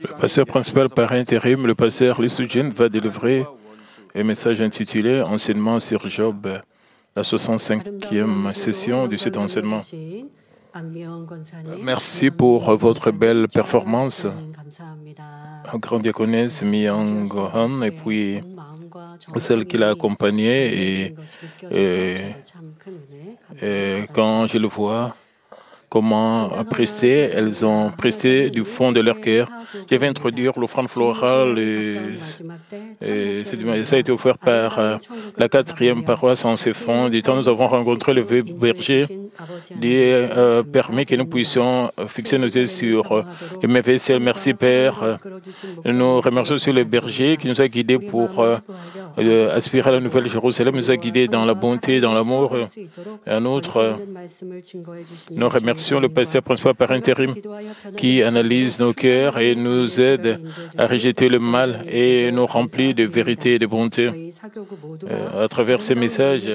Le pasteur principal par intérim, le pasteur Lee Soo-jin, va délivrer un message intitulé « Enseignement sur Job », la 65e session de cet enseignement. Merci pour votre belle performance, grand diaconesse Myung Han, et puis celle qui l'a accompagnée. Et quand je le vois, comment prester, elles ont presté du fond de leur cœur. Je vais introduire l'offrande florale ça a été offert par la 4e paroisse en ces fonds. Du temps, nous avons rencontré le vieux berger qui permet que nous puissions fixer nos yeux sur le merveilleux ciel. Merci Père. Nous remercions sur le berger qui nous a guidés pour aspirer à la nouvelle Jérusalem, nous a guidés dans la bonté, dans l'amour. Et en outre, nous remercions le pasteur principal par intérim qui analyse nos cœurs et nous aide à rejeter le mal et nous remplit de vérité et de bonté. À travers ces messages,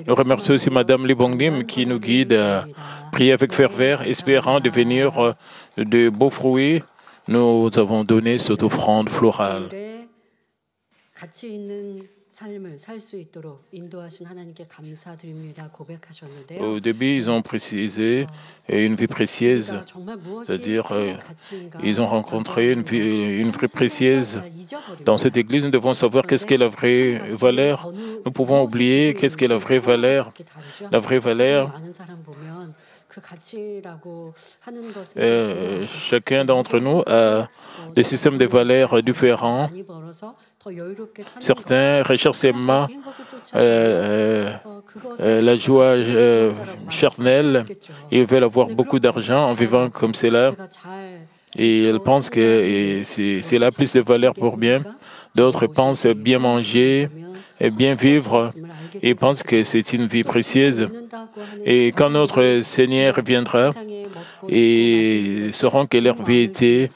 nous remercions aussi Madame Lee Bong-nim qui nous guide à prier avec ferveur, espérant devenir de beaux fruits. Nous avons donné cette offrande florale. Au début, ils ont précisé une vie précieuse, c'est-à-dire ils ont rencontré une vie précieuse. Dans cette église, nous devons savoir qu'est-ce qu'est la vraie valeur. Nous pouvons oublier qu'est-ce qu'est la vraie valeur. La vraie valeur, chacun d'entre nous a des systèmes de valeurs différents. Certains recherchent seulement la joie charnelle. Ils veulent avoir beaucoup d'argent en vivant comme cela. Et ils pensent que c'est là plus de valeur pour bien. D'autres pensent bien manger et bien vivre. Ils pensent que c'est une vie précieuse. Et quand notre Seigneur viendra, ils sauront que leur vie était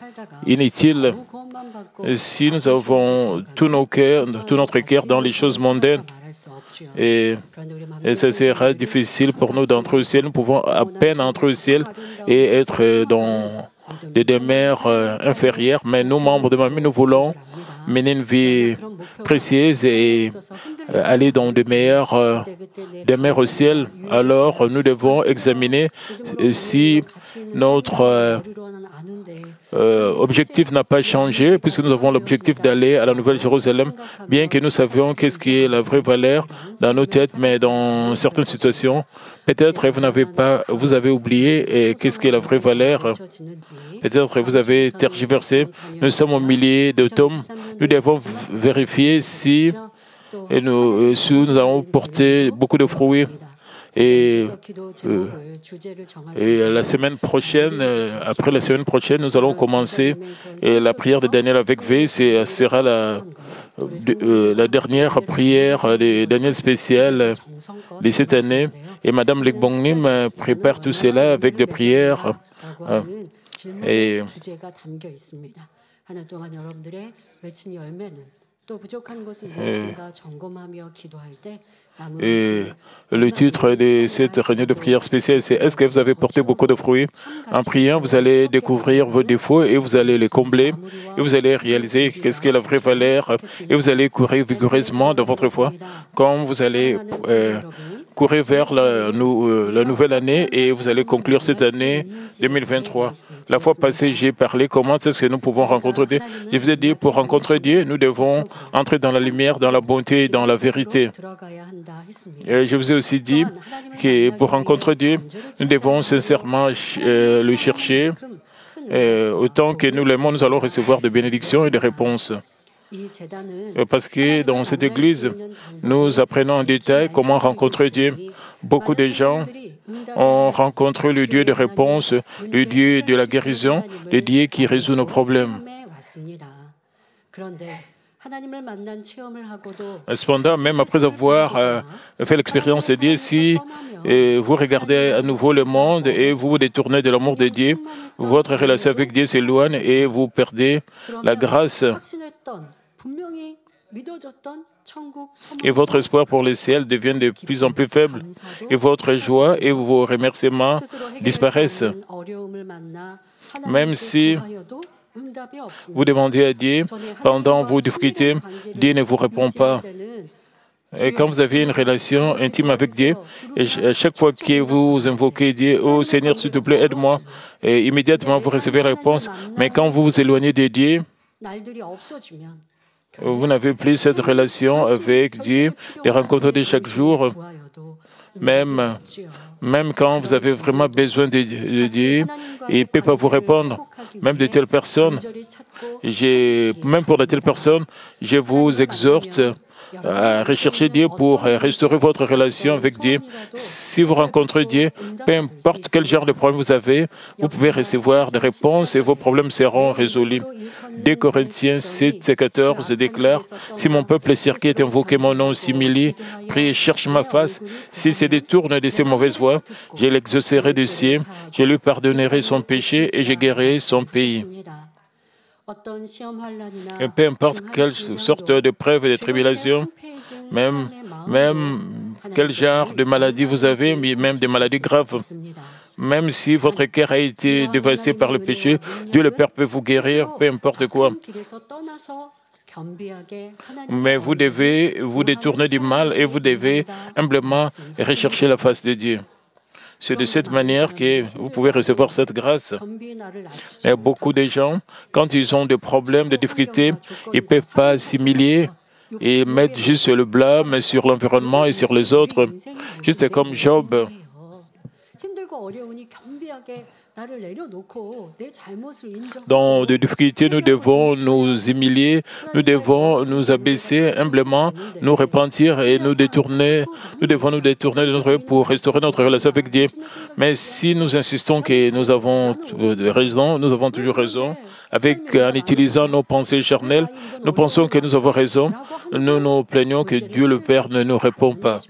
inutile. Si nous avons tout notre cœur dans les choses mondaines, et ça sera difficile pour nous d'entrer au ciel. Nous pouvons à peine entrer au ciel et être dans des demeures inférieures. Mais nous, membres de Mamie, nous voulons mener une vie précieuse et aller dans des meilleures au ciel. Alors, nous devons examiner si notre objectif n'a pas changé, puisque nous avons l'objectif d'aller à la Nouvelle Jérusalem, bien que nous savions qu'est-ce qui est la vraie valeur dans nos têtes, mais dans certaines situations, peut-être vous avez oublié qu'est-ce qui est la vraie valeur. Peut-être vous avez tergiversé. Nous sommes au milieu de tomes. Nous devons vérifier si nous allons porter beaucoup de fruits. Et la semaine prochaine, après la semaine prochaine, nous allons commencer la prière de Daniel avec V. Ce sera la dernière prière de Daniel spéciale de cette année. Et Madame Lee Bong-nim prépare tout cela avec des prières. Et le titre de cette réunion de prière spéciale, c'est « Est-ce que vous avez porté beaucoup de fruits ?» En priant, vous allez découvrir vos défauts et vous allez les combler. Et vous allez réaliser qu'est-ce qu'est la vraie valeur. Et vous allez courir vigoureusement dans votre foi. Quand vous allez courir vers la nouvelle année et vous allez conclure cette année 2023. La fois passée, j'ai parlé comment est-ce que nous pouvons rencontrer Dieu. Je vous ai dit, pour rencontrer Dieu, nous devons entrer dans la lumière, dans la bonté et dans la vérité. Et je vous ai aussi dit que pour rencontrer Dieu, nous devons sincèrement le chercher. Autant que nous l'aimons, nous allons recevoir des bénédictions et des réponses. Parce que dans cette église, nous apprenons en détail comment rencontrer Dieu. Beaucoup de gens ont rencontré le Dieu de réponse, le Dieu de la guérison, le Dieu qui résout nos problèmes. Cependant, même après avoir fait l'expérience de Dieu, si vous regardez à nouveau le monde et vous vous détournez de l'amour de Dieu, votre relation avec Dieu s'éloigne et vous perdez la grâce. Et votre espoir pour le ciel devient de plus en plus faible. Et votre joie et vos remerciements disparaissent. Même si vous demandez à Dieu pendant vos difficultés, Dieu ne vous répond pas. Et quand vous avez une relation intime avec Dieu, et à chaque fois que vous invoquez Dieu, oh Seigneur, s'il te plaît, aide-moi, et immédiatement vous recevez la réponse. Mais quand vous vous éloignez de Dieu, vous n'avez plus cette relation avec Dieu, les rencontres de chaque jour, même quand vous avez vraiment besoin de Dieu, il ne peut pas vous répondre. Même de telles personnes, même pour de telles personnes, je vous exhorte à rechercher Dieu pour restaurer votre relation avec Dieu. Si vous rencontrez Dieu, peu importe quel genre de problème vous avez, vous pouvez recevoir des réponses et vos problèmes seront résolus. 2 Corinthiens 7:14 déclare « Si mon peuple cerqué est invoqué mon nom, s'humilie, prie et cherche ma face, s'il se détourne de ses mauvaises voies, je l'exaucerai du ciel, je lui pardonnerai son péché et je guérirai son pays. » Et peu importe quelle sorte de preuve et de tribulation, même quel genre de maladie vous avez, mais même des maladies graves, même si votre cœur a été dévasté par le péché, Dieu le Père peut vous guérir, peu importe quoi. Mais vous devez vous détourner du mal et vous devez humblement rechercher la face de Dieu. C'est de cette manière que vous pouvez recevoir cette grâce. Et beaucoup de gens, quand ils ont des problèmes, des difficultés, ils ne peuvent pas assimiler et mettre juste le blâme sur l'environnement et sur les autres. Juste comme Job. Dans des difficultés, nous devons nous humilier, nous devons nous abaisser humblement, nous repentir et nous devons nous détourner de notre vie pour restaurer notre relation avec Dieu. Mais si nous insistons que nous avons raison, nous avons toujours raison, en utilisant nos pensées charnelles, nous pensons que nous avons raison, nous nous plaignons que Dieu le Père ne nous répond pas.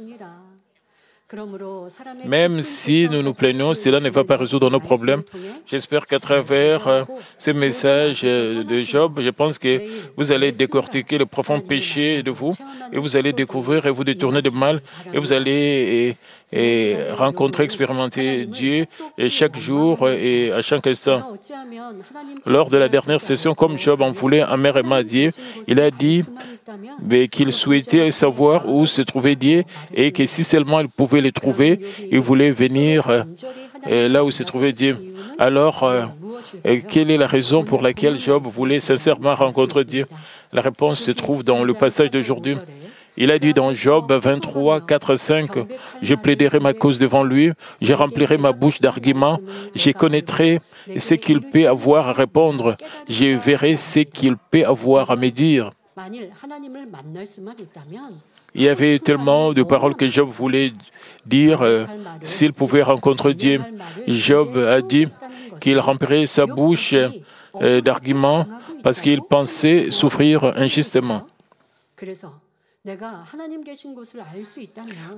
Même si nous nous plaignons, cela ne va pas résoudre nos problèmes. J'espère qu'à travers ce message de Job, je pense que vous allez décortiquer le profond péché de vous et vous allez découvrir et vous détourner de mal et vous allez rencontrer, expérimenter Dieu et chaque jour et à chaque instant. Lors de la dernière session, comme Job en voulait amèrement à Dieu, il a dit qu'il souhaitait savoir où se trouvait Dieu et que si seulement il pouvait le trouver, il voulait venir là où se trouvait Dieu. Alors, quelle est la raison pour laquelle Job voulait sincèrement rencontrer Dieu? La réponse se trouve dans le passage d'aujourd'hui. Il a dit dans Job 23, 4, 5, « Je plaiderai ma cause devant lui, je remplirai ma bouche d'arguments, je connaîtrai ce qu'il peut avoir à répondre, je verrai ce qu'il peut avoir à me dire. » Il y avait tellement de paroles que Job voulait dire s'il pouvait rencontrer Dieu. Job a dit qu'il remplirait sa bouche d'arguments parce qu'il pensait souffrir injustement.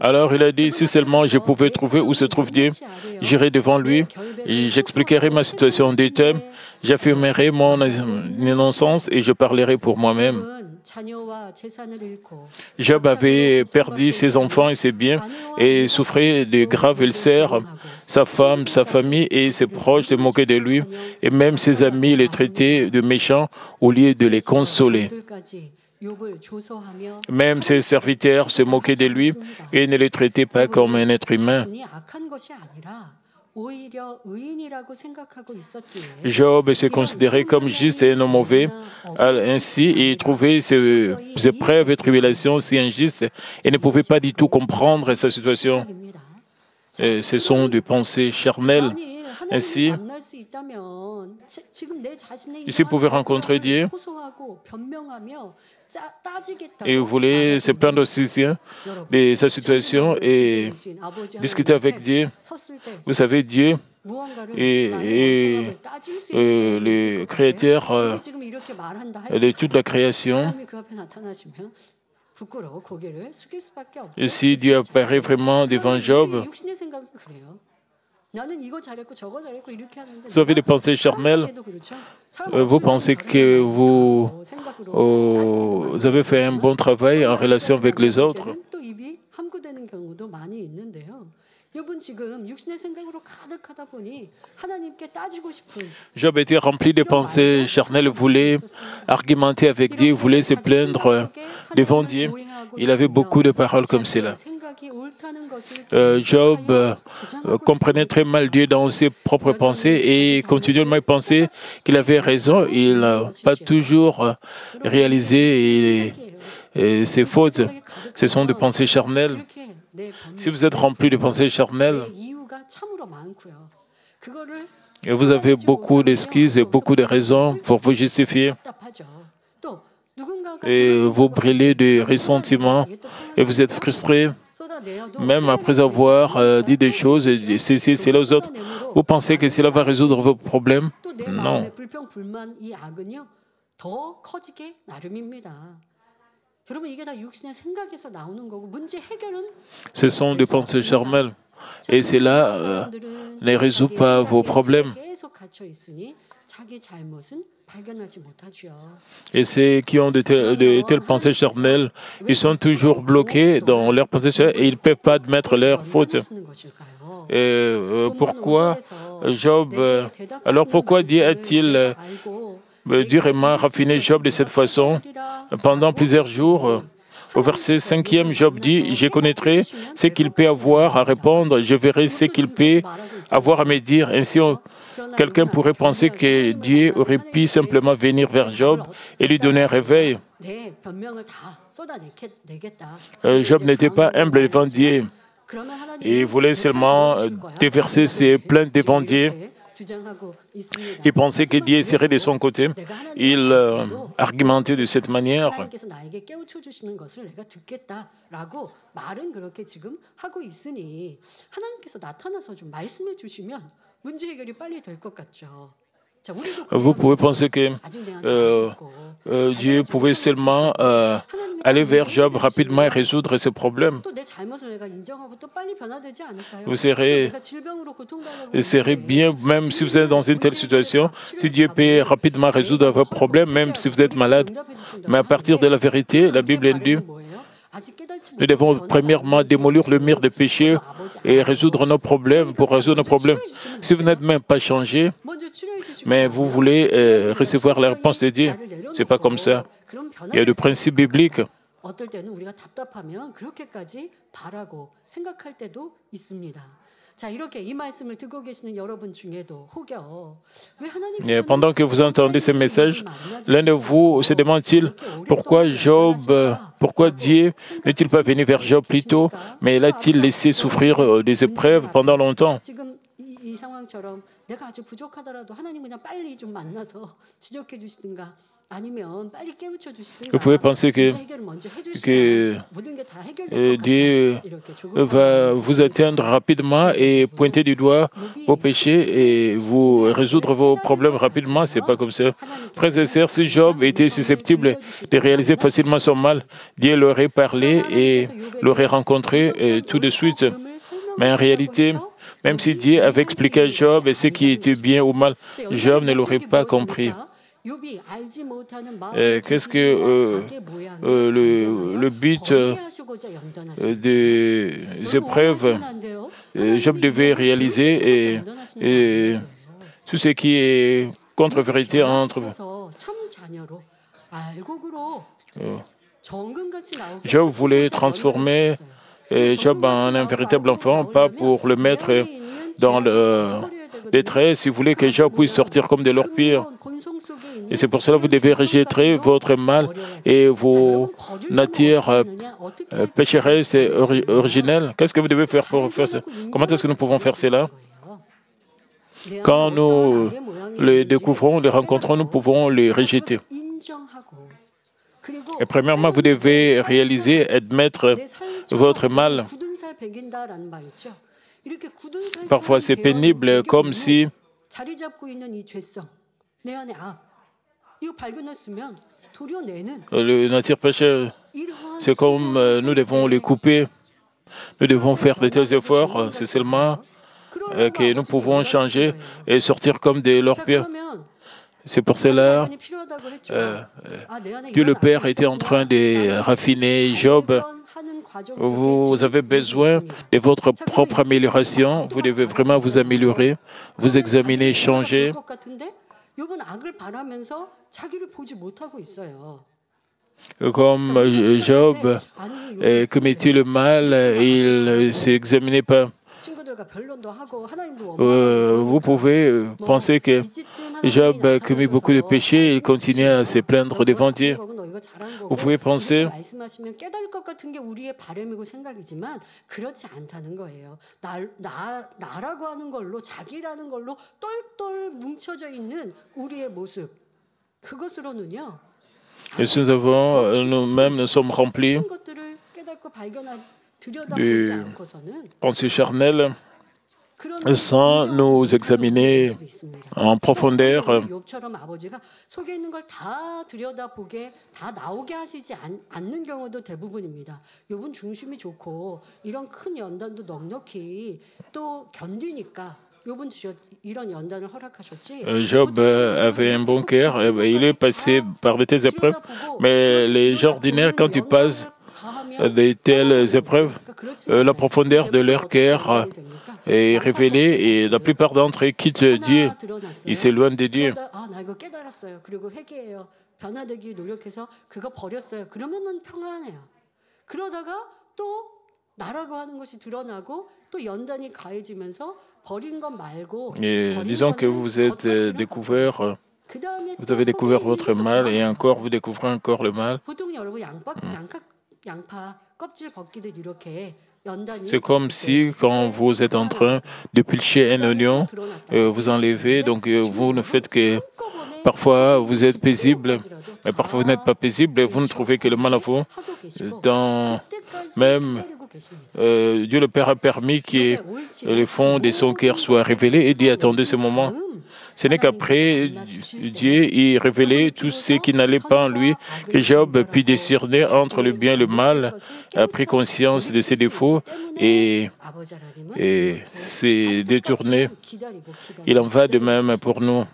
Alors il a dit, si seulement je pouvais trouver où se trouve Dieu, j'irai devant lui, et j'expliquerai ma situation d'état, j'affirmerai mon innocence et je parlerai pour moi-même. Job avait perdu ses enfants et ses biens et souffrait de graves ulcères. Sa femme, sa famille et ses proches se moquaient de lui et même ses amis les traitaient de méchants au lieu de les consoler. Même ses serviteurs se moquaient de lui et ne le traitaient pas comme un être humain. Job se considérait comme juste et non mauvais. Ainsi, il trouvait ses épreuves et tribulations si injustes et ne pouvait pas du tout comprendre sa situation. Ce sont des pensées charnelles. Ainsi, s'il pouvait rencontrer Dieu, et vous voulez se plaindre aussi de sa situation et discuter avec Dieu. Vous savez, Dieu est le créateur de toute la création. Et si Dieu apparaît vraiment devant Job, Vous avez des pensées charnelles. Vous pensez que vous avez fait un bon travail en relation avec les autres. Job était rempli de pensées charnelles, voulait argumenter avec Dieu, voulait se plaindre devant Dieu. Il avait beaucoup de paroles comme cela. Job comprenait très mal Dieu dans ses propres pensées et continuellement pensait qu'il avait raison. Il n'a pas toujours réalisé ses fautes. Ce sont des pensées charnelles. Si vous êtes rempli de pensées charnelles, et vous avez beaucoup d'excuses et beaucoup de raisons pour vous justifier, et vous brûlez de ressentiment et vous êtes frustré, même après avoir dit des choses, et ceci, cela aux autres. Vous pensez que cela va résoudre vos problèmes? Non. Ce sont des pensées charnelles et cela ne résout pas vos problèmes. Et ceux qui ont de telles pensées charnelles, ils sont toujours bloqués dans leurs pensées charnelles et ils ne peuvent pas admettre leurs fautes. Et pourquoi Job, alors pourquoi Dieu a-t-il durement raffiné Job de cette façon pendant plusieurs jours? Au verset 5e, Job dit, « Je connaîtrai ce qu'il peut avoir à répondre, je verrai ce qu'il peut avoir à me dire. » Ainsi, quelqu'un pourrait penser que Dieu aurait pu simplement venir vers Job et lui donner un réveil. Job n'était pas humble devant Dieu. Il voulait seulement déverser ses plaintes devant Dieu. Il pensait que Dieu serait de son côté. Il argumentait de cette manière. Vous pouvez penser que Dieu pouvait seulement aller vers Job rapidement et résoudre ses problèmes. Vous serez bien, même si vous êtes dans une telle situation, si Dieu peut rapidement résoudre vos problèmes, même si vous êtes malade. Mais à partir de la vérité, la Bible dit, nous devons premièrement démolir le mur de péché et résoudre nos problèmes. Pour résoudre nos problèmes, si vous n'êtes même pas changé, mais vous voulez recevoir la réponse de Dieu, ce n'est pas comme ça. Il y a des principes bibliques. Et pendant que vous entendez ces messages, l'un de vous se demande-t-il pourquoi Dieu n'est-il pas venu vers Job plus tôt, mais l'a-t-il laissé souffrir des épreuves pendant longtemps? Vous pouvez penser que Dieu va vous atteindre rapidement et pointer du doigt vos péchés et vous résoudre vos problèmes rapidement. Ce n'est pas comme ça. Frères et sœurs, si Job était susceptible de réaliser facilement son mal, Dieu l'aurait parlé et l'aurait rencontré tout de suite. Mais en réalité, même si Dieu avait expliqué à Job ce qui était bien ou mal, Job ne l'aurait pas compris. Qu'est-ce que le but des épreuves? Job devait réaliser et tout ce qui est contre-vérité entre Job voulait transformer Job en un véritable enfant, pas pour le mettre dans le détresse. Il voulait que Job puisse sortir comme de l'or pur. Et c'est pour cela que vous devez rejeter votre mal et vos natures pécheresses et originelles. Qu'est-ce que vous devez faire pour faire ça? Comment est-ce que nous pouvons faire cela? Quand nous les découvrons, les rencontrons, nous pouvons les rejeter. Et premièrement, vous devez réaliser, admettre votre mal. Parfois, c'est pénible, comme si le nature pécheur, c'est comme nous devons les couper. Nous devons faire de tels efforts. C'est seulement que nous pouvons changer et sortir comme des leurs-pères. C'est pour cela Dieu le Père était en train de raffiner Job. Vous avez besoin de votre propre amélioration. Vous devez vraiment vous améliorer, vous examiner, changer. Comme Job commettait le mal, il ne s'examinait pas. Vous pouvez penser que Job a commis beaucoup de péchés et il continuait à se plaindre devant Dieu. Vous pouvez penser et nous-mêmes nous sommes remplis de pensées charnelles sans nous examiner en profondeur. Job avait un bon cœur, il est passé par de telles épreuves, mais les gens ordinaires, quand ils passent de telles épreuves, la profondeur de leur cœur est révélée et la plupart d'entre eux quittent Dieu, ils s'éloignent de Dieu. Et disons que vous êtes découvert, vous avez découvert votre mal et encore vous découvrez encore le mal. C'est comme si quand vous êtes en train de pilcher un oignon, vous enlevez, donc vous ne faites que parfois vous êtes paisible, mais parfois vous n'êtes pas paisible et vous ne trouvez que le mal à vous. Même Dieu le Père a permis que le fond de son cœur soit révélé et dit attendez ce moment. Ce n'est qu'après Dieu y révélait tout ce qui n'allait pas en lui, que Job put discerner entre le bien et le mal, a pris conscience de ses défauts et s'est détourné. Il en va de même pour nous.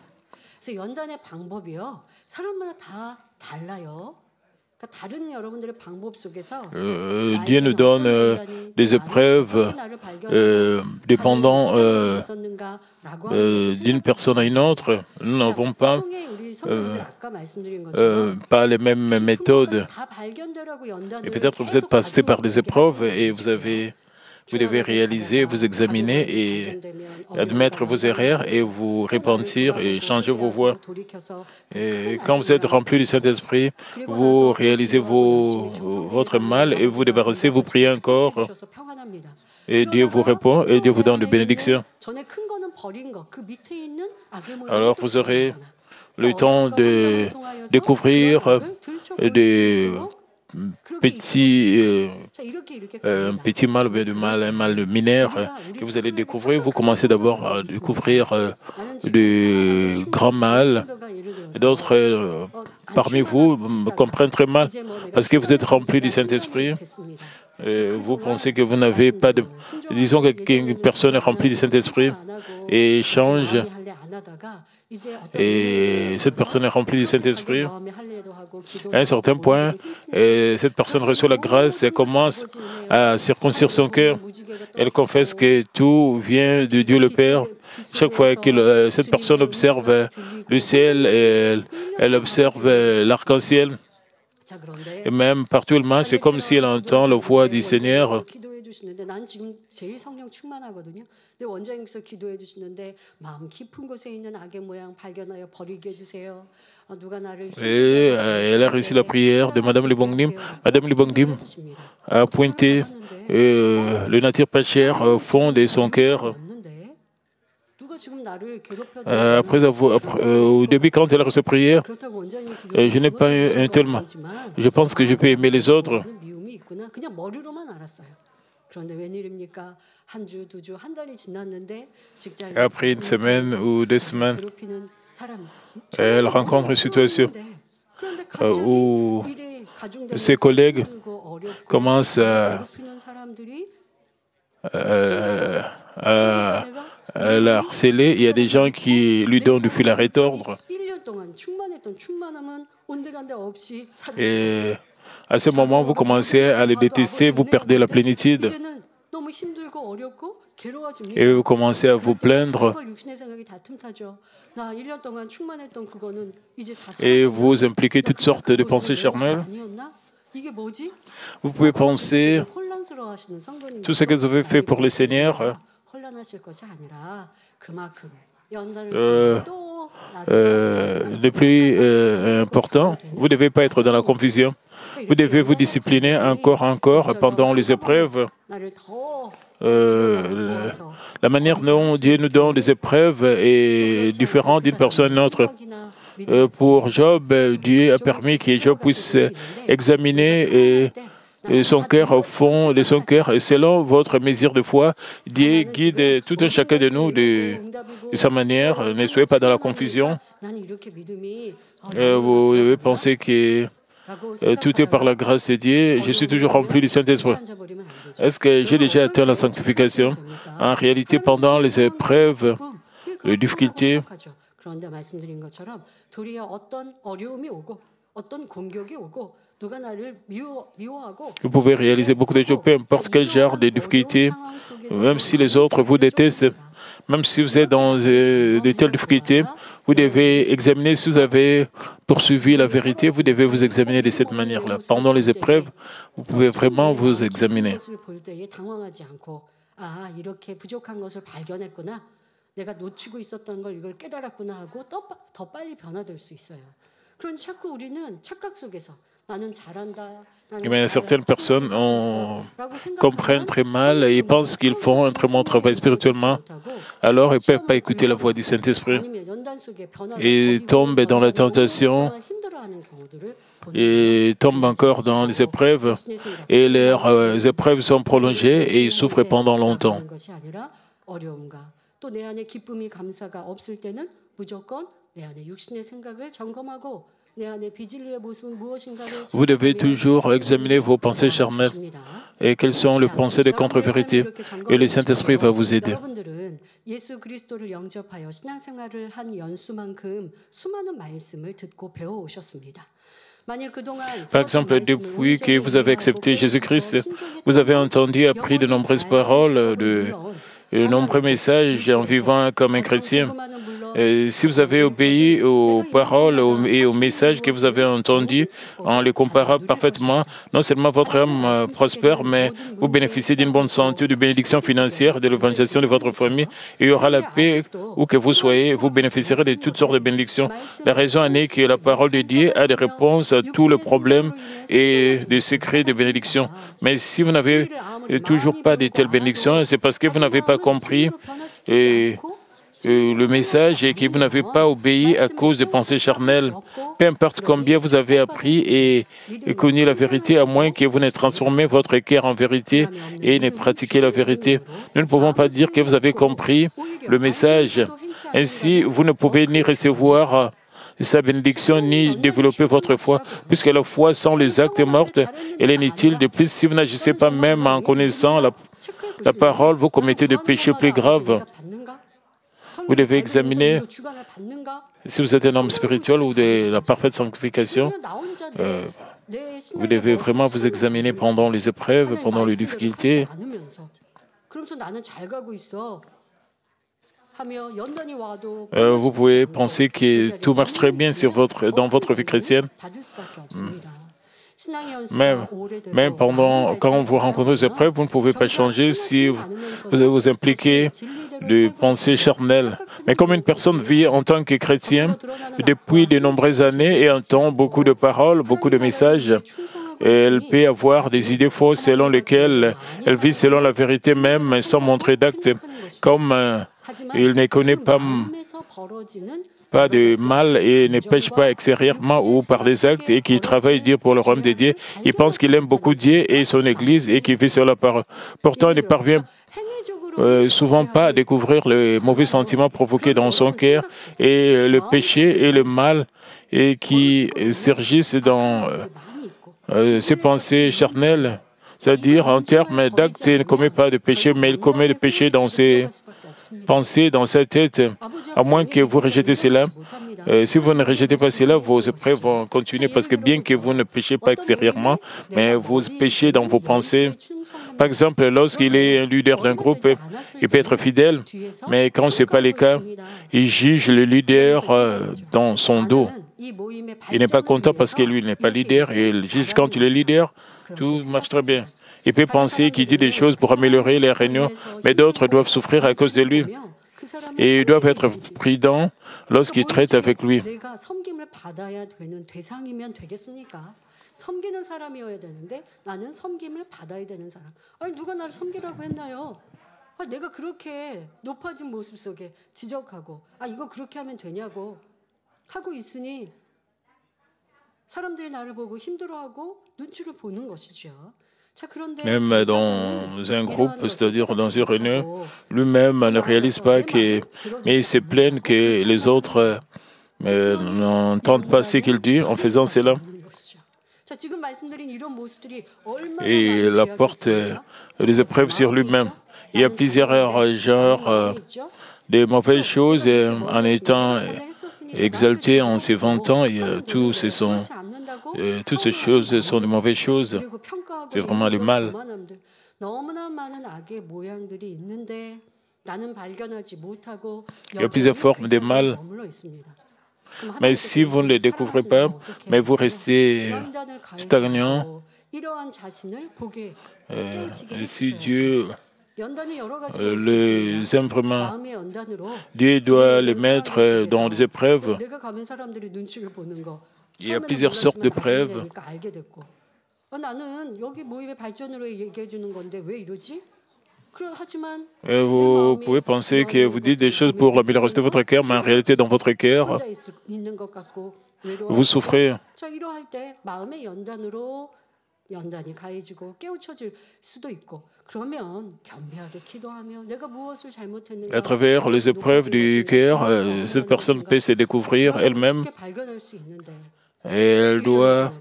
Dieu nous donne des épreuves dépendant d'une personne à une autre. Nous n'avons pas les mêmes méthodes. Et peut-être vous êtes passé par des épreuves et vous devez réaliser, vous examiner et admettre vos erreurs et vous repentir et changer vos voies. Et quand vous êtes rempli du Saint-Esprit, vous réalisez votre mal et vous débarrassez, vous priez encore et Dieu vous répond et Dieu vous donne de bénédictions. Alors vous aurez le temps de découvrir des petit mal, un mal mineur que vous allez découvrir. Vous commencez d'abord à découvrir de grands mal. D'autres parmi vous comprennent très mal parce que vous êtes remplis du Saint-Esprit. Vous pensez que vous n'avez pas de... Disons qu'une personne est remplie du Saint-Esprit et change. Et cette personne est remplie du Saint-Esprit. À un certain point, cette personne reçoit la grâce et commence à circoncire son cœur. Elle confesse que tout vient de Dieu le Père. Chaque fois que cette personne observe le ciel, elle observe l'arc-en-ciel. Et même partout où elle marche, c'est comme si elle entend la voix du Seigneur. Et elle a réussi la prière de Madame Libongdim. Madame Libongdim a pointé le nature péchère au fond de son cœur. Au début, quand elle a reçu la prière, je n'ai pas eu un tel mal. Je pense que je peux aimer les autres. Après une semaine ou 2 semaines, elle rencontre une situation où ses collègues commencent la harceler. Il y a des gens qui lui donnent du fil à retordre. Et à ce moment, vous commencez à le détester, vous perdez la plénitude. Et vous commencez à vous plaindre. Et vous impliquez toutes sortes de pensées charnelles. Vous pouvez penser tout ce que vous avez fait pour le Seigneur le plus important. Vous ne devez pas être dans la confusion. Vous devez vous discipliner encore pendant les épreuves. La manière dont Dieu nous donne des épreuves est différente d'une personne à l'autre. Pour Job, Dieu a permis que Job puisse examiner son cœur au fond de son cœur. Et selon votre mesure de foi, Dieu guide tout un chacun de nous de sa manière. Ne soyez pas dans la confusion. Vous devez penser que tout est par la grâce de Dieu. Je suis toujours rempli du Saint-Esprit. Est-ce que j'ai déjà atteint la sanctification? En réalité, pendant les épreuves, les difficultés, vous pouvez réaliser beaucoup de choses, peu importe quel genre de difficultés, même si les autres vous détestent, même si vous êtes dans de telles difficultés, vous devez examiner si vous avez poursuivi la vérité, vous devez vous examiner de cette manière-là. Pendant les épreuves, vous pouvez vraiment vous examiner. Mais certaines personnes comprennent très mal et pensent qu'ils font un très bon travail spirituellement, alors ils ne peuvent pas écouter la voix du Saint-Esprit. Ils tombent dans la tentation et tombent encore dans les épreuves et leurs épreuves sont prolongées et ils souffrent pendant longtemps. Vous devez toujours examiner vos pensées charnelles et quelles sont les pensées de contre-vérité. Et le Saint-Esprit va vous aider. Par exemple, depuis que vous avez accepté Jésus-Christ, vous avez entendu, appris de nombreuses paroles, de nombreux messages en vivant comme un chrétien. Si vous avez obéi aux paroles et aux messages que vous avez entendus en les comparant parfaitement, non seulement votre âme prospère, mais vous bénéficiez d'une bonne santé, de bénédictions financières, de l'évangélisation de votre famille. Il y aura la paix où que vous soyez. Vous bénéficierez de toutes sortes de bénédictions. La raison en est que la parole de Dieu a des réponses à tous les problèmes et des secrets de bénédictions. Mais si vous n'avez toujours pas de telles bénédictions, c'est parce que vous n'avez pas compris le message et que vous n'avez pas obéi à cause des pensées charnelles. Peu importe combien vous avez appris et connu la vérité, à moins que vous ne transformez votre cœur en vérité et ne pratiquiez la vérité. Nous ne pouvons pas dire que vous avez compris le message. Ainsi, vous ne pouvez ni recevoir sa bénédiction, ni développer votre foi, puisque la foi sans les actes est morte, elle est inutile. De plus, si vous n'agissez pas même en connaissant la parole, vous commettez des péchés plus graves. Vous devez examiner si vous êtes un homme spirituel ou de la parfaite sanctification. Vous devez vraiment vous examiner pendant les épreuves, pendant les difficultés. Vous pouvez penser que tout marche très bien dans votre vie chrétienne. Même quand vous rencontrez des épreuves, vous ne pouvez pas changer si vous vous impliquez de pensées charnelles. Mais comme une personne vit en tant que chrétien depuis de nombreuses années et entend beaucoup de paroles, beaucoup de messages, elle peut avoir des idées fausses selon lesquelles elle vit selon la vérité même sans montrer d'actes. Comme il ne connaît pas de mal et ne pêche pas extérieurement ou par des actes et qui travaille Dieu pour le royaume de Dieu. Il pense qu'il aime beaucoup Dieu et son Église et qu'il vit sur la parole. Pourtant, il ne parvient souvent pas à découvrir les mauvais sentiments provoqués dans son cœur et le péché et le mal et qui surgissent dans ses pensées charnelles. C'est-à-dire, en termes d'actes, il ne commet pas de péché, mais il commet des péchés dans ses pensez dans sa tête, à moins que vous rejetez cela. Si vous ne rejetez pas cela, vos épreuves vont continuer parce que bien que vous ne péchez pas extérieurement, mais vous péchez dans vos pensées. Par exemple, lorsqu'il est un leader d'un groupe, il peut être fidèle, mais quand ce n'est pas le cas, il juge le leader dans son dos. Il n'est pas content parce que lui n'est pas leader et il juge quand il est leader, tout marche très bien. Il peut penser qu'il dit des choses pour améliorer les réunions, mais d'autres doivent souffrir à cause de lui. Et ils doivent être prudents lorsqu'ils traitent avec lui. 섬기는 사람이어야 되는데 나는 섬김을 받아야 되는 사람. 아니 누가 나를 섬기라고 했나요? 내가 그렇게 높아진 모습 속에 지적하고 이거 그렇게 하면 되냐고 하고 있으니 사람들이 나를 보고 힘들어하고 눈치를 보는 것이죠. Même dans un groupe, c'est-à-dire dans une réunion, lui-même ne réalise pas que, mais il se plaint que les autres n'entendent pas ce qu'il dit en faisant cela. Et il apporte des épreuves sur lui-même. Il y a plusieurs genres de mauvaises choses en étant exalté, en se vantant. Toutes ces choses sont de mauvaises choses. C'est vraiment le mal. Il y a plusieurs formes de mal. Mais si vous ne les découvrez pas, mais vous restez stagnant, si Dieu les aime vraiment, Dieu doit les mettre dans des épreuves. Il y a plusieurs sortes d'épreuves. Vous pouvez penser que vous dites des choses pour améliorer votre cœur, mais en réalité, dans votre cœur, vous souffrez. À travers les épreuves du cœur, cette personne peut se découvrir elle-même. Et elle doit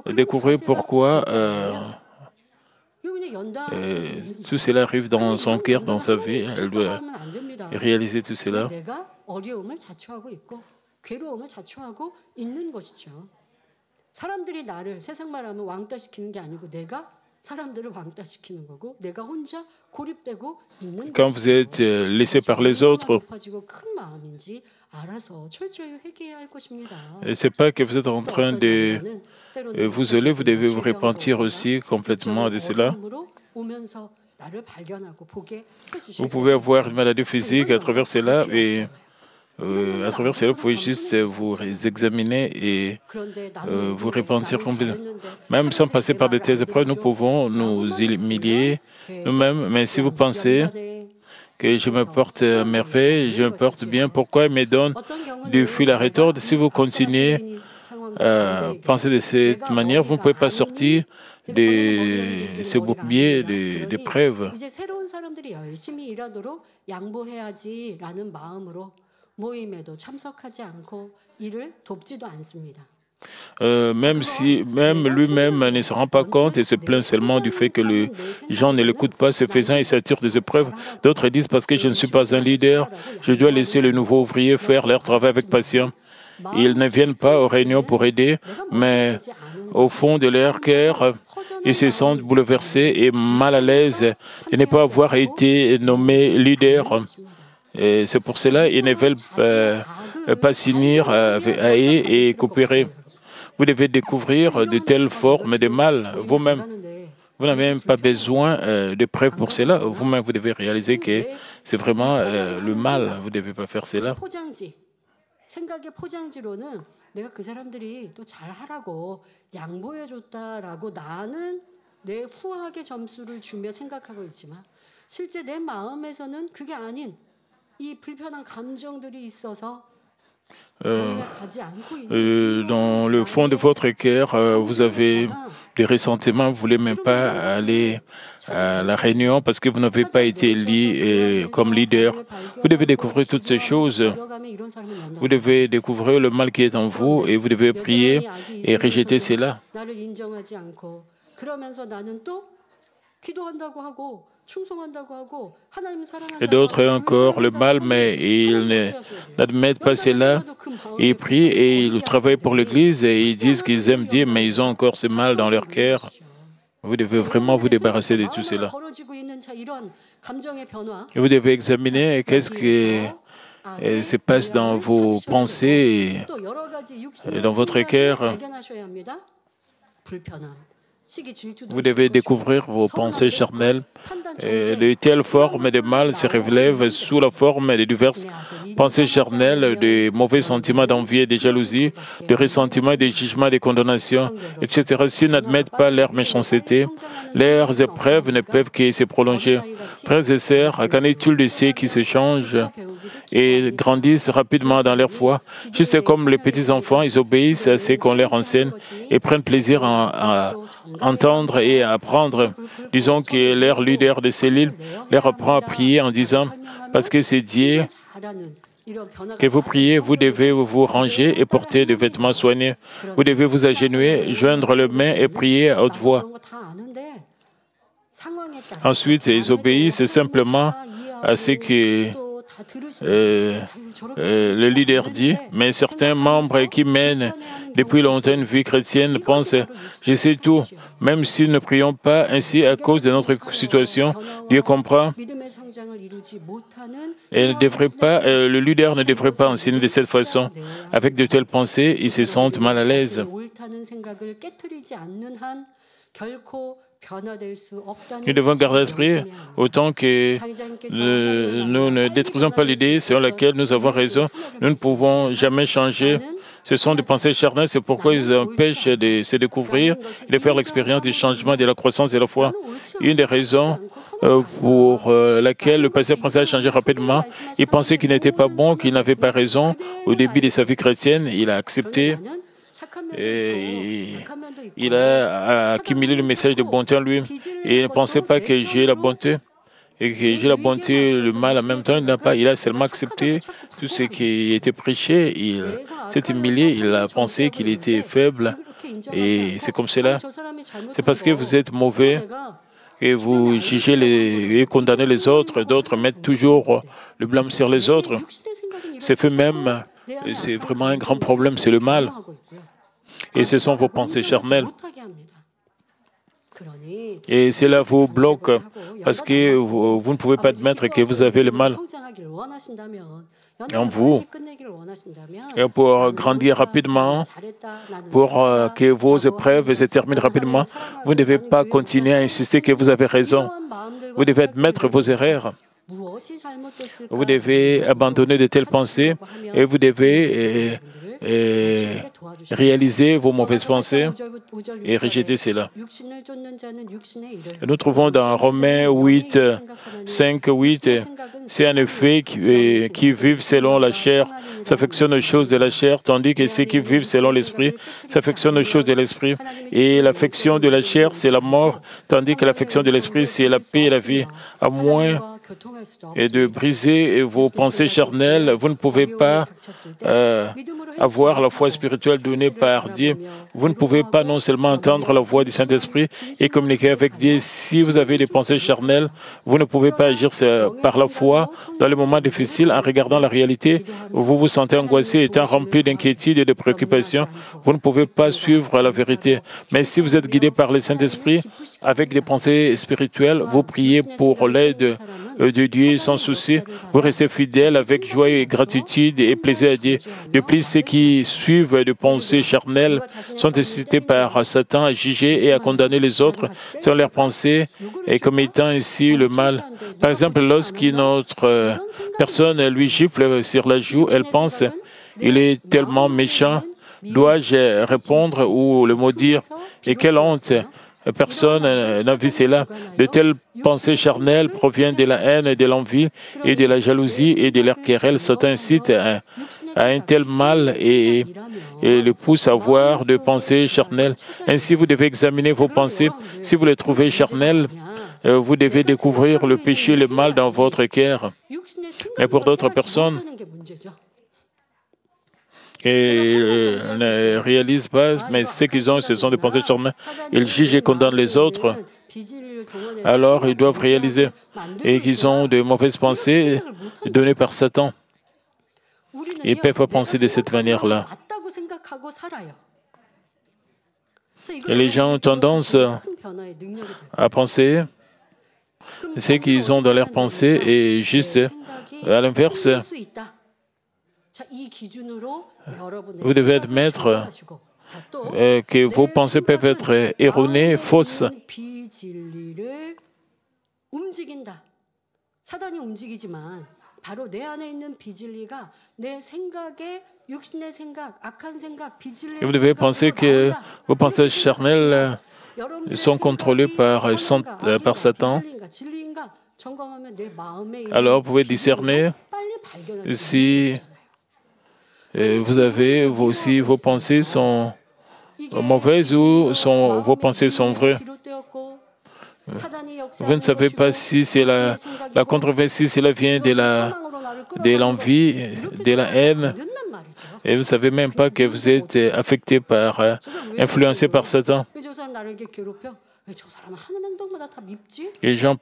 découvrir pourquoi tout cela arrive dans son cœur, dans sa vie. Elle doit réaliser tout cela. Quand vous êtes laissé par les autres, ce n'est pas que vous êtes en train de vous isoler, vous devez vous repentir aussi complètement de cela. Vous pouvez avoir une maladie physique à travers cela et à travers cela, vous pouvez juste vous examiner et vous repentir complètement. Même sans passer par de telles épreuves, nous pouvons nous humilier nous-mêmes. Mais si vous pensez que je me porte à merveille, je me porte bien, pourquoi il me donne du fil à retordre? Si vous continuez à penser de cette manière, vous ne pouvez pas sortir de ce bourbier d'épreuves. Même lui-même ne se rend pas compte et se plaint seulement du fait que les gens ne l'écoutent pas. Ce faisant, il s'attire des épreuves. D'autres disent parce que je ne suis pas un leader, je dois laisser les nouveaux ouvriers faire leur travail avec patience. Ils ne viennent pas aux réunions pour aider, mais au fond de leur cœur, ils se sentent bouleversés et mal à l'aise de ne pas avoir été nommés leaders. Et c'est pour cela qu'ils ne veulent pas s'unir et coopérer. Vous devez découvrir de telles formes de mal vous-même. Vous n'avez même pas besoin de preuves pour cela. Vous-même, vous devez réaliser que c'est vraiment le mal. Vous ne devez pas faire cela. Dans le fond de votre cœur, vous avez des ressentiments, vous ne voulez même pas aller à la réunion parce que vous n'avez pas été élu comme leader. Vous devez découvrir toutes ces choses. Vous devez découvrir le mal qui est en vous et vous devez prier et rejeter cela. Et d'autres encore le mal, mais ils n'admettent pas cela. Ils prient et ils travaillent pour l'Église et ils disent qu'ils aiment Dieu, mais ils ont encore ce mal dans leur cœur. Vous devez vraiment vous débarrasser de tout cela. Vous devez examiner qu'est-ce qui se passe dans vos pensées et dans votre cœur. Vous devez découvrir vos pensées charnelles. De telles formes de mal se révèlent sous la forme de diverses pensées charnelles, de mauvais sentiments d'envie et de jalousie, de ressentiment, de jugement, de condamnation, etc. S'ils n'admettent pas leur méchanceté, leurs épreuves ne peuvent que se prolonger. Frères et sœurs, qu'en est-il de ceux qui se changent et grandissent rapidement dans leur foi? Juste comme les petits enfants, ils obéissent à ce qu'on leur enseigne et prennent plaisir à entendre et à apprendre. Disons que leur leader de cellule leur apprend à prier en disant « Parce que c'est Dieu que vous priez, vous devez vous ranger et porter des vêtements soignés. Vous devez vous agenouiller, joindre les mains et prier à haute voix. » Ensuite, ils obéissent simplement à ce que le leader dit, mais certains membres qui mènent depuis longtemps une vie chrétienne pensent « Je sais tout ». Même si nous ne prions pas ainsi à cause de notre situation, Dieu comprend. Et le leader ne devrait pas enseigner de cette façon. Avec de telles pensées, ils se sentent mal à l'aise. Nous devons garder à l'esprit, autant que nous ne détruisons pas l'idée selon laquelle nous avons raison, nous ne pouvons jamais changer. Ce sont des pensées charnelles, c'est pourquoi ils empêchent de se découvrir, de faire l'expérience du changement, de la croissance de la foi. Une des raisons pour laquelle le pasteur pensait à changer rapidement, il pensait qu'il n'était pas bon, qu'il n'avait pas raison. Au début de sa vie chrétienne, il a accepté et il a accumulé le message de bonté en lui. Et il ne pensait pas que j'ai la bonté et que j'ai la bonté et le mal en même temps. Il a seulement accepté tout ce qui était prêché. Il s'est humilié, il a pensé qu'il était faible. Et c'est comme cela. C'est parce que vous êtes mauvais et vous jugez et condamnez les autres. D'autres mettent toujours le blâme sur les autres. C'est fait même, c'est vraiment un grand problème, c'est le mal. Et ce sont vos pensées charnelles. Et cela vous bloque parce que vous ne pouvez pas admettre que vous avez le mal en vous. Et pour grandir rapidement, pour que vos épreuves se terminent rapidement, vous ne devez pas continuer à insister que vous avez raison. Vous devez admettre vos erreurs. Vous devez abandonner de telles pensées et vous devez réaliser vos mauvaises pensées et rejeter cela. Nous trouvons dans Romains 8, 5, 8, c'est en effet qui vivent selon la chair s'affectionnent aux choses de la chair, tandis que ceux qui vivent selon l'esprit s'affectionnent aux choses de l'esprit. Et l'affection de la chair, c'est la mort, tandis que l'affection de l'esprit, c'est la paix et la vie. À moins de briser vos pensées charnelles, vous ne pouvez pas avoir la foi spirituelle donnée par Dieu. Vous ne pouvez pas non seulement entendre la voix du Saint-Esprit et communiquer avec Dieu. Si vous avez des pensées charnelles, vous ne pouvez pas agir par la foi dans les moments difficiles en regardant la réalité. Vous vous sentez angoissé, étant rempli d'inquiétude et de préoccupations. Vous ne pouvez pas suivre la vérité. Mais si vous êtes guidé par le Saint-Esprit avec des pensées spirituelles, vous priez pour l'aide de Dieu sans souci. Vous restez fidèle avec joie et gratitude et plaisir à Dieu. De plus, ceux qui suivent des pensées charnelles sont incités par Satan à juger et à condamner les autres sur leurs pensées et commettant ainsi le mal. Par exemple, lorsqu'une autre personne lui gifle sur la joue, elle pense « il est tellement méchant, dois-je répondre ou le maudire ?» Et quelle honte! Personne n'a vu cela. De telles pensées charnelles proviennent de la haine, de l'envie et de la jalousie et de leur querelle. Satan incite à un tel mal et le pousse à avoir de pensées charnelles. Ainsi, vous devez examiner vos pensées. Si vous les trouvez charnelles, vous devez découvrir le péché, le mal dans votre cœur. Mais pour d'autres personnes, et ne réalisent pas, mais ce qu'ils ont, ce sont des pensées charnelles. Ils jugent et condamnent les autres. alors ils doivent réaliser et qu'ils ont de mauvaises pensées données par Satan. Ils peuvent penser de cette manière-là. Et les gens ont tendance à penser ce qu'ils ont dans leur pensée et juste à l'inverse, vous devez admettre que vos pensées peuvent être erronées, fausses. Et vous devez penser que vos pensées charnelles sont contrôlées par Satan. Alors, vous pouvez discerner si vos pensées sont mauvaises ou vos pensées sont vraies. Vous ne savez pas si c'est la controverse, si cela vient de l'envie, de la haine. Et vous ne savez même pas que vous êtes affecté influencé par Satan. Les gens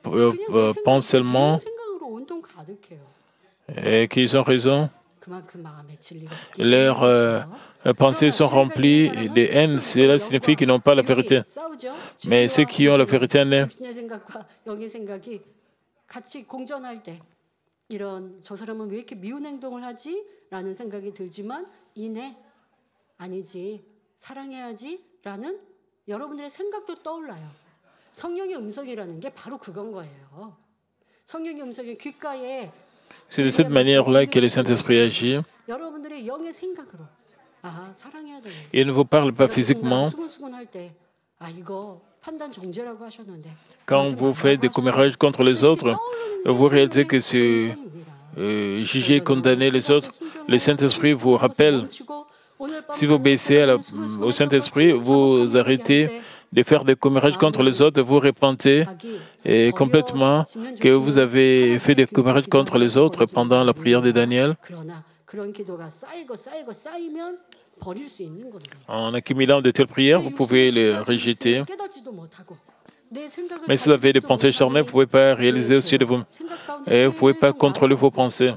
pensent seulement qu'ils ont raison. Leurs pensées sont remplies de haine. Cela signifie qu'ils n'ont pas la vérité. Mais ceux qui ont la vérité en eux, 라는 생각이 들지만 이내 아니지 사랑해야지라는 여러분들의 생각도 떠올라요. 성령의 음성이라는 게 바로 그건 거예요. 성령의 음성이 귓가에 c'est de cette manière-là que le Saint-Esprit agit. 여러분들의 영의 생각으로 사랑해야 돼. Il ne vous parle pas physiquement. Quand vous faites des commérages contre les autres, vous réalisez que c'est juger, condamner les autres. Le Saint-Esprit vous rappelle. Si vous baissez au Saint-Esprit, vous arrêtez de faire des commérages contre les autres, vous repentez complètement que vous avez fait des commérages contre les autres pendant la prière de Daniel. En accumulant de telles prières, vous pouvez les rejeter. Mais si vous avez des pensées charnelles, vous ne pouvez pas réaliser au-dessus de vous. Et vous ne pouvez pas contrôler vos pensées.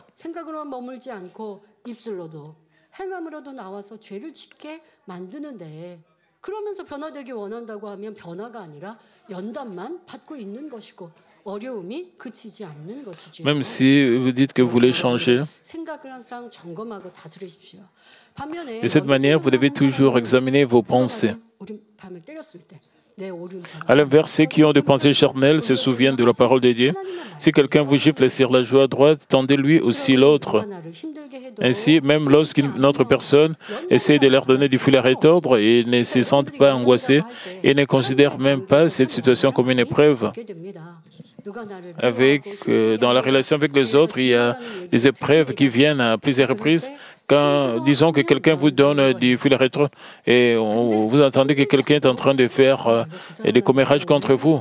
그러면서 변화되기 원한다고 하면 변화가 아니라 연단만 받고 있는 것이고 어려움이 그치지 않는 것이죠. Même si vous dites que vous voulez changer, 생각을 항상 점검하고 다스리십시오. 반면에 de cette manière, vous devez toujours examiner vos pensées. 오른팔을 때렸을 때 À l'inverse, ceux qui ont des pensées charnelles se souviennent de la parole de Dieu. Si quelqu'un vous gifle sur la joue à droite, tendez-lui aussi l'autre. Ainsi, même lorsqu'une autre personne essaie de leur donner du fil à retordre, ils ne se sentent pas angoissés et ne considèrent même pas cette situation comme une épreuve. Dans la relation avec les autres, il y a des épreuves qui viennent à plusieurs reprises. Quand, disons que quelqu'un vous donne du fil à retordre et vous entendez que quelqu'un est en train de faire des commérages contre vous.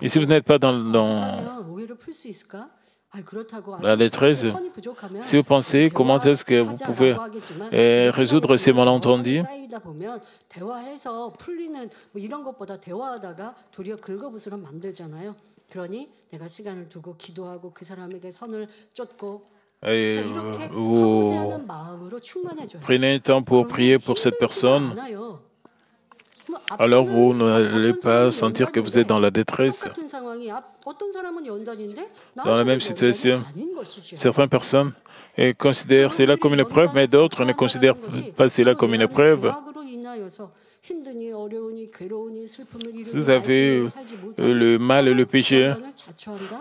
Et si vous n'êtes pas dans la détresse, si vous pensez comment est-ce que vous pouvez résoudre ces malentendus, et vous prenez un temps pour prier pour cette personne, alors vous n'allez pas sentir que vous êtes dans la détresse. Dans la même situation, certaines personnes considèrent cela comme une épreuve, mais d'autres ne considèrent pas cela comme une épreuve. Vous avez le mal et le péché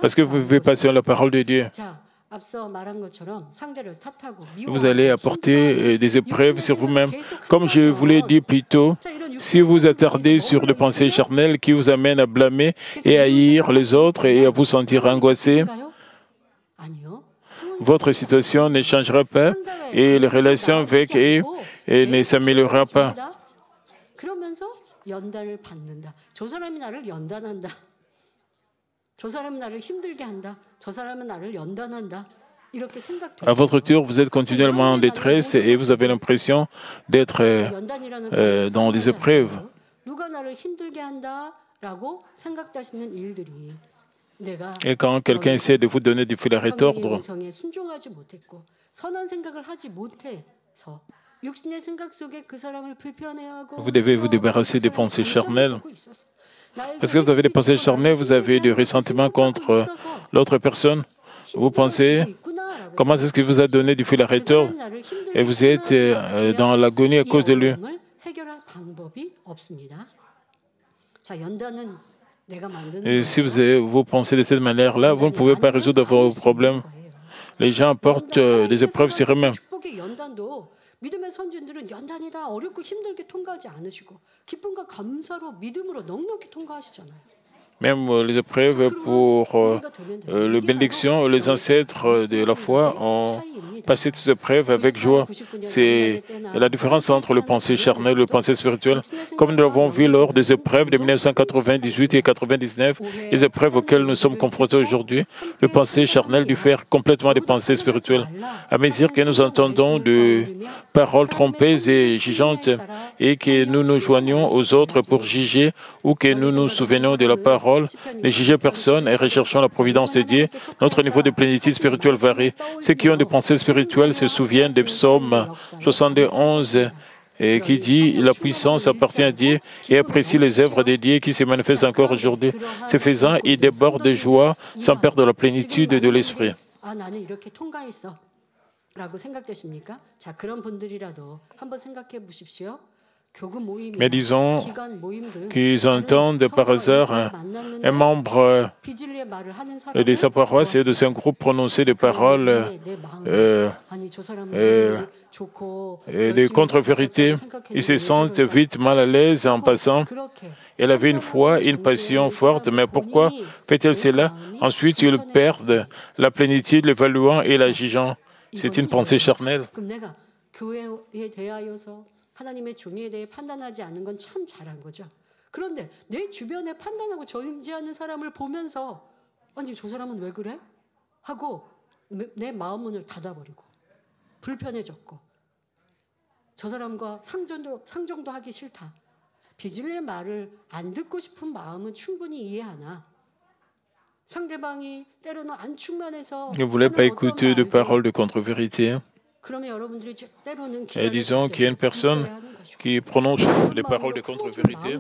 parce que vous vivez pas sur la parole de Dieu. Vous allez apporter des épreuves sur vous-même. Comme je vous l'ai dit plus tôt, si vous attardez sur des pensées charnelles qui vous amènent à blâmer et à haïr les autres et à vous sentir angoissé, votre situation ne changera pas et les relations avec eux ne s'améliorera pas. À votre tour, vous êtes continuellement en détresse et vous avez l'impression d'être dans des épreuves. 누가 나를 힘들게 한다라고 생각하시는 일들이 내가 Et quand quelqu'un essaie de vous donner du fil à 성령의 retordre, 음성에 순종하지 못했고 선한 생각을 하지 못해서 육신의 생각 속에 그 사람을 불편해하고 vous devez vous débarrasser des pensées charnelles. Parce que vous avez des pensées charnelles, vous avez du ressentiment contre l'autre personne. Vous pensez, comment est-ce qu'il vous a donné du fil à retordre et vous êtes dans l'agonie à cause de lui. Et si vous pensez de cette manière-là, vous ne pouvez pas résoudre vos problèmes. Les gens apportent des épreuves sur eux-mêmes. 믿음의 선진들은 연단이 다 어렵고 힘들게 통과하지 않으시고 기쁨과 감사로 믿음으로 넉넉히 통과하시잖아요. Même les épreuves pour les bénédictions, les ancêtres de la foi ont passé toutes ces épreuves avec joie. C'est la différence entre le pensée charnel et le pensée spirituel. Comme nous l'avons vu lors des épreuves de 1998 et 1999, les épreuves auxquelles nous sommes confrontés aujourd'hui, le pensée charnel diffère complètement des pensées spirituelles. À mesure que nous entendons de paroles trompeuses et jugeantes et que nous nous joignons aux autres pour juger ou que nous nous souvenons de la parole, ne jugez personne et recherchons la providence de Dieu. Notre niveau de plénitude spirituelle varie. Ceux qui ont des pensées spirituelles se souviennent des psaumes 71 et qui dit « La puissance appartient à Dieu et apprécie les œuvres de Dieu qui se manifestent encore aujourd'hui. Ce faisant, ils débordent de joie sans perdre la plénitude de l'esprit. » Mais disons qu'ils entendent par hasard un membre de sa paroisse et de son groupe prononcer des paroles de contre-vérité. Ils se sentent vite mal à l'aise en passant. Elle avait une foi, une passion forte, mais pourquoi fait-elle cela? Ensuite, ils perdent la plénitude, l'évaluant et la jugeant. C'est une pensée charnelle. 하나님의 종에 대해 판단하지 않는 건 참 잘한 거죠. 그런데 내 주변에 판단하고 정죄하는 사람을 보면서 아니 저 사람은 왜 그래? 하고 내 마음 문을 닫아버리고 불편해졌고 저 사람과 상종도 하기 싫다. 비질레의 말을 안 듣고 싶은 마음은 충분히 이해하나 상대방이 때로는 안 충만해서 Ne voulez pas écouter de paroles de contre-vérité. Et disons qu'il y a une personne qui prononce des paroles de contre-vérité.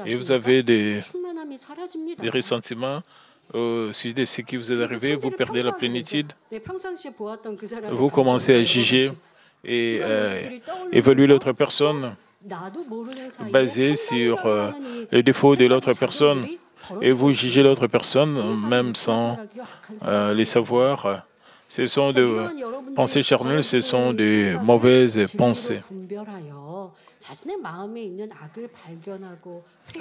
Et vous avez des ressentiments au sujet de ce qui vous est arrivé, vous perdez la plénitude, vous commencez à juger et évaluer l'autre personne basé sur les défauts de l'autre personne. Et vous jugez l'autre personne, même sans les savoir. Ce sont des pensées charnelles, ce sont des mauvaises pensées.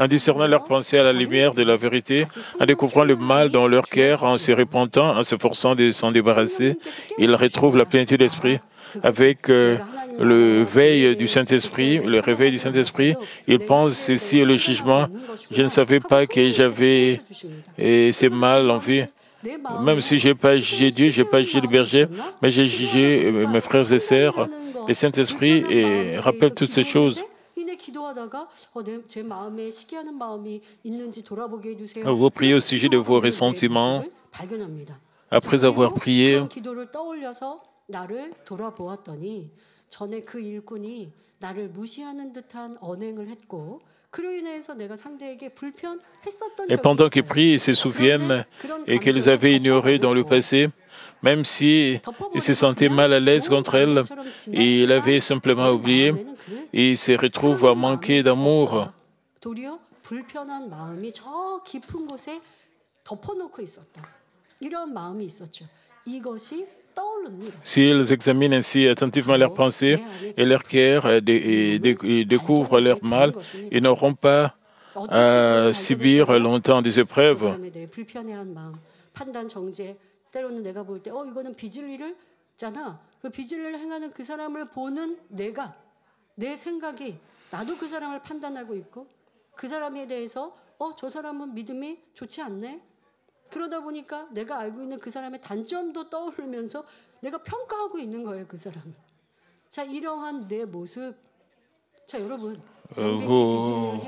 En discernant leurs pensées à la lumière de la vérité, en découvrant le mal dans leur cœur, en se repentant, en se forçant de s'en débarrasser, ils retrouvent la plénitude d'esprit. Avec le veille du Saint-Esprit, le réveil du Saint-Esprit, ils pensent ceci est le jugement. Je ne savais pas que j'avais ces mal en vie. Même si je n'ai pas jugé Dieu, je n'ai pas jugé le berger, mais j'ai jugé mes frères et sœurs. Le Saint-Esprit rappelle toutes ces choses. Vous priez au sujet de vos ressentiments. Après avoir prié, 나를 돌아보았더니 전에 그 일꾼이 나를 무시하는 듯한 언행을 했고 그로 인해서 내가 상대에게 불편했었던 et pendant qu'ils prient, ils se souviennent et qu'ils avaient ignoré dans le passé, même si ils se sentaient mal à l'aise contre elle, et ils avaient simplement oublié, et ils se retrouvent à manquer d'amour. 도리어 불편한 마음이 저 깊은 곳에 덮어놓고 있었다. 이런 마음이 있었죠. 이것이 S'ils examinent ainsi attentivement leurs pensées et leur cœur et découvrent leur mal, ils n'auront pas à subir longtemps des épreuves. 때로는 내가 볼 때 이거는 비질리를잖아. 그 비질리를 행하는 그 사람을 보는 내 생각이 나도 그 사람을 판단하고 있고 그 사람에 대해서 저 사람은 믿음이 좋지 않네. 그러다 보니까 내가 알고 있는 그 사람의 단점도 떠오르면서 내가 평가하고 있는 거예요, 그 사람을. 자, 이러한 내 모습. 자, 여러분. Vous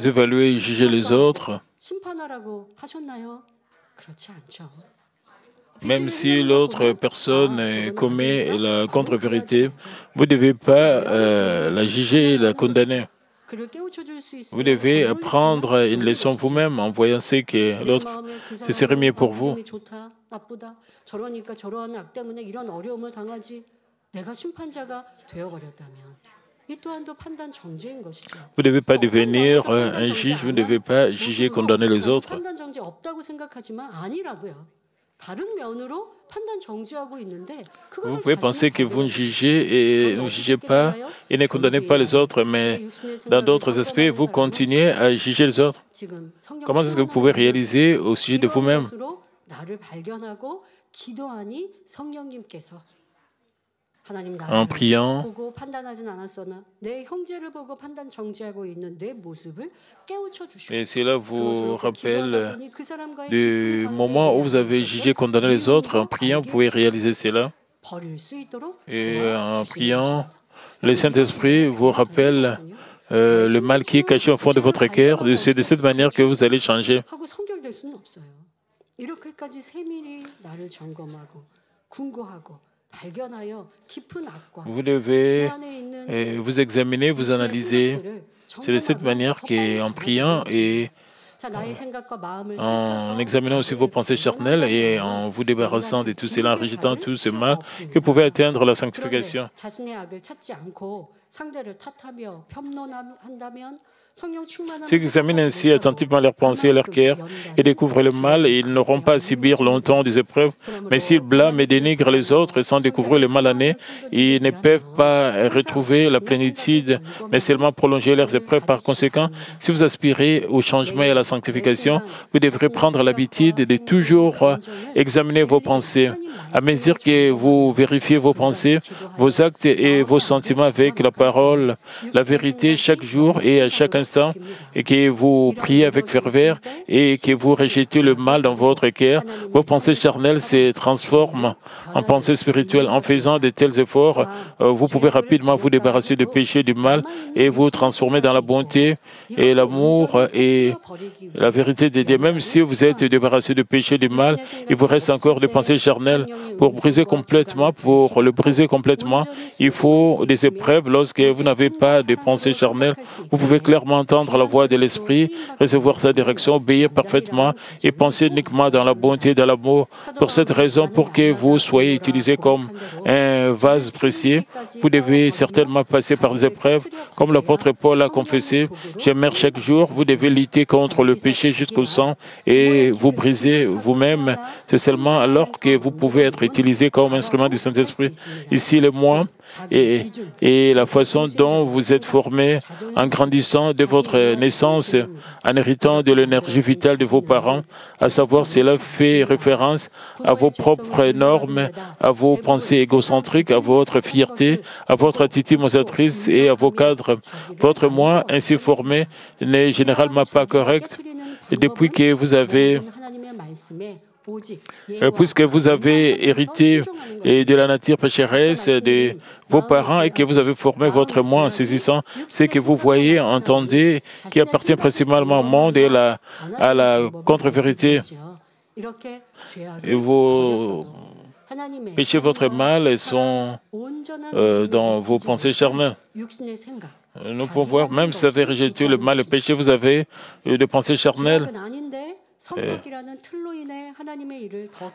évaluez et jugez les autres, 심판하라고 하셨나요? 그렇지 않죠. même si l'autre personne commet la contre-vérité, vous ne devez pas la juger et la condamner. Vous devez apprendre une leçon vous-même en voyant ce que l'autre ce serait mieux pour vous. 저러니까 저러한 악 때문에 이런 어려움을 당하지. 내가 심판자가 되어버렸다면 이 또한도 판단 정죄인 것이죠. Vous ne devez pas devenir un juge, vous ne devez pas juger, condamner les autres. 판단 정죄 없다고 생각하지만 아니라고요. 다른 면으로 판단 정죄하고 있는데 Vous pouvez penser que vous ne jugez et ne jugez pas et ne condamnez pas les autres, mais dans d'autres aspects, vous continuez à juger les autres. Comment est-ce que vous pouvez réaliser au sujet de vous-même? 나를 발견하고 기도하니 성령님께서 En priant, 보고 판단하진 않았으나 내 형제를 보고 판단 정죄하고 있는 내 모습을 깨우쳐 주시고 et cela vous rappelle du moment où vous avez jugé, condamné les autres. En priant, vous pouvez réaliser cela. Et en priant, le Saint-Esprit vous rappelle le mal qui est caché au fond de votre cœur. C'est de cette manière que vous allez changer. 이렇게까지 세밀히 나를 점검하고 궁고하고 Vous devez vous examiner, vous analyser. C'est de cette manière qu'en priant et en examinant aussi vos pensées charnelles et en vous débarrassant de tout cela, en rejetant tout ce mal, que vous pouvez atteindre la sanctification. Ceux qui examinent ainsi attentivement leurs pensées et leur cœur et découvrent le mal, ils n'auront pas à subir longtemps des épreuves, mais s'ils blâment et dénigrent les autres sans découvrir le mal en eux, ils ne peuvent pas retrouver la plénitude, mais seulement prolonger leurs épreuves. Par conséquent, si vous aspirez au changement et à la sanctification, vous devrez prendre l'habitude de toujours examiner vos pensées. À mesure que vous vérifiez vos pensées, vos actes et vos sentiments avec la parole, la vérité chaque jour et à chaque instant, et que vous priez avec ferveur et que vous rejetez le mal dans votre cœur, vos pensées charnelles se transforment en pensées spirituelles. En faisant de tels efforts, vous pouvez rapidement vous débarrasser du péché, du mal et vous transformer dans la bonté et l'amour et la vérité de Dieu. Même si vous êtes débarrassé du péché, du mal, il vous reste encore des pensées charnelles. Pour le briser complètement, il faut des épreuves. Lorsque vous n'avez pas de pensées charnelles, vous pouvez clairement entendre la voix de l'Esprit, recevoir sa direction, obéir parfaitement et penser uniquement dans la bonté et dans l'amour. Pour cette raison, pour que vous soyez utilisé comme un vase précieux, vous devez certainement passer par des épreuves. Comme l'apôtre Paul a confessé, j'aimerais chaque jour, vous devez lutter contre le péché jusqu'au sang et vous briser vous-même. C'est seulement alors que vous pouvez être utilisé comme instrument du Saint-Esprit. Ici, le moi et la façon dont vous êtes formé en grandissant de votre naissance, en héritant de l'énergie vitale de vos parents, à savoir cela fait référence à vos propres normes, à vos pensées égocentriques, à votre fierté, à votre attitude mosatrice et à vos cadres. Votre moi ainsi formé n'est généralement pas correct depuis que vous avez puisque vous avez hérité de la nature pécheresse de vos parents et que vous avez formé votre moi en saisissant ce que vous voyez, entendez, qui appartient principalement au monde et à la contre-vérité. Et vos péchés, votre mal, et sont dans vos pensées charnelles. Nous pouvons voir, même si vous avez rejeté le mal, le péché, vous avez des pensées charnelles.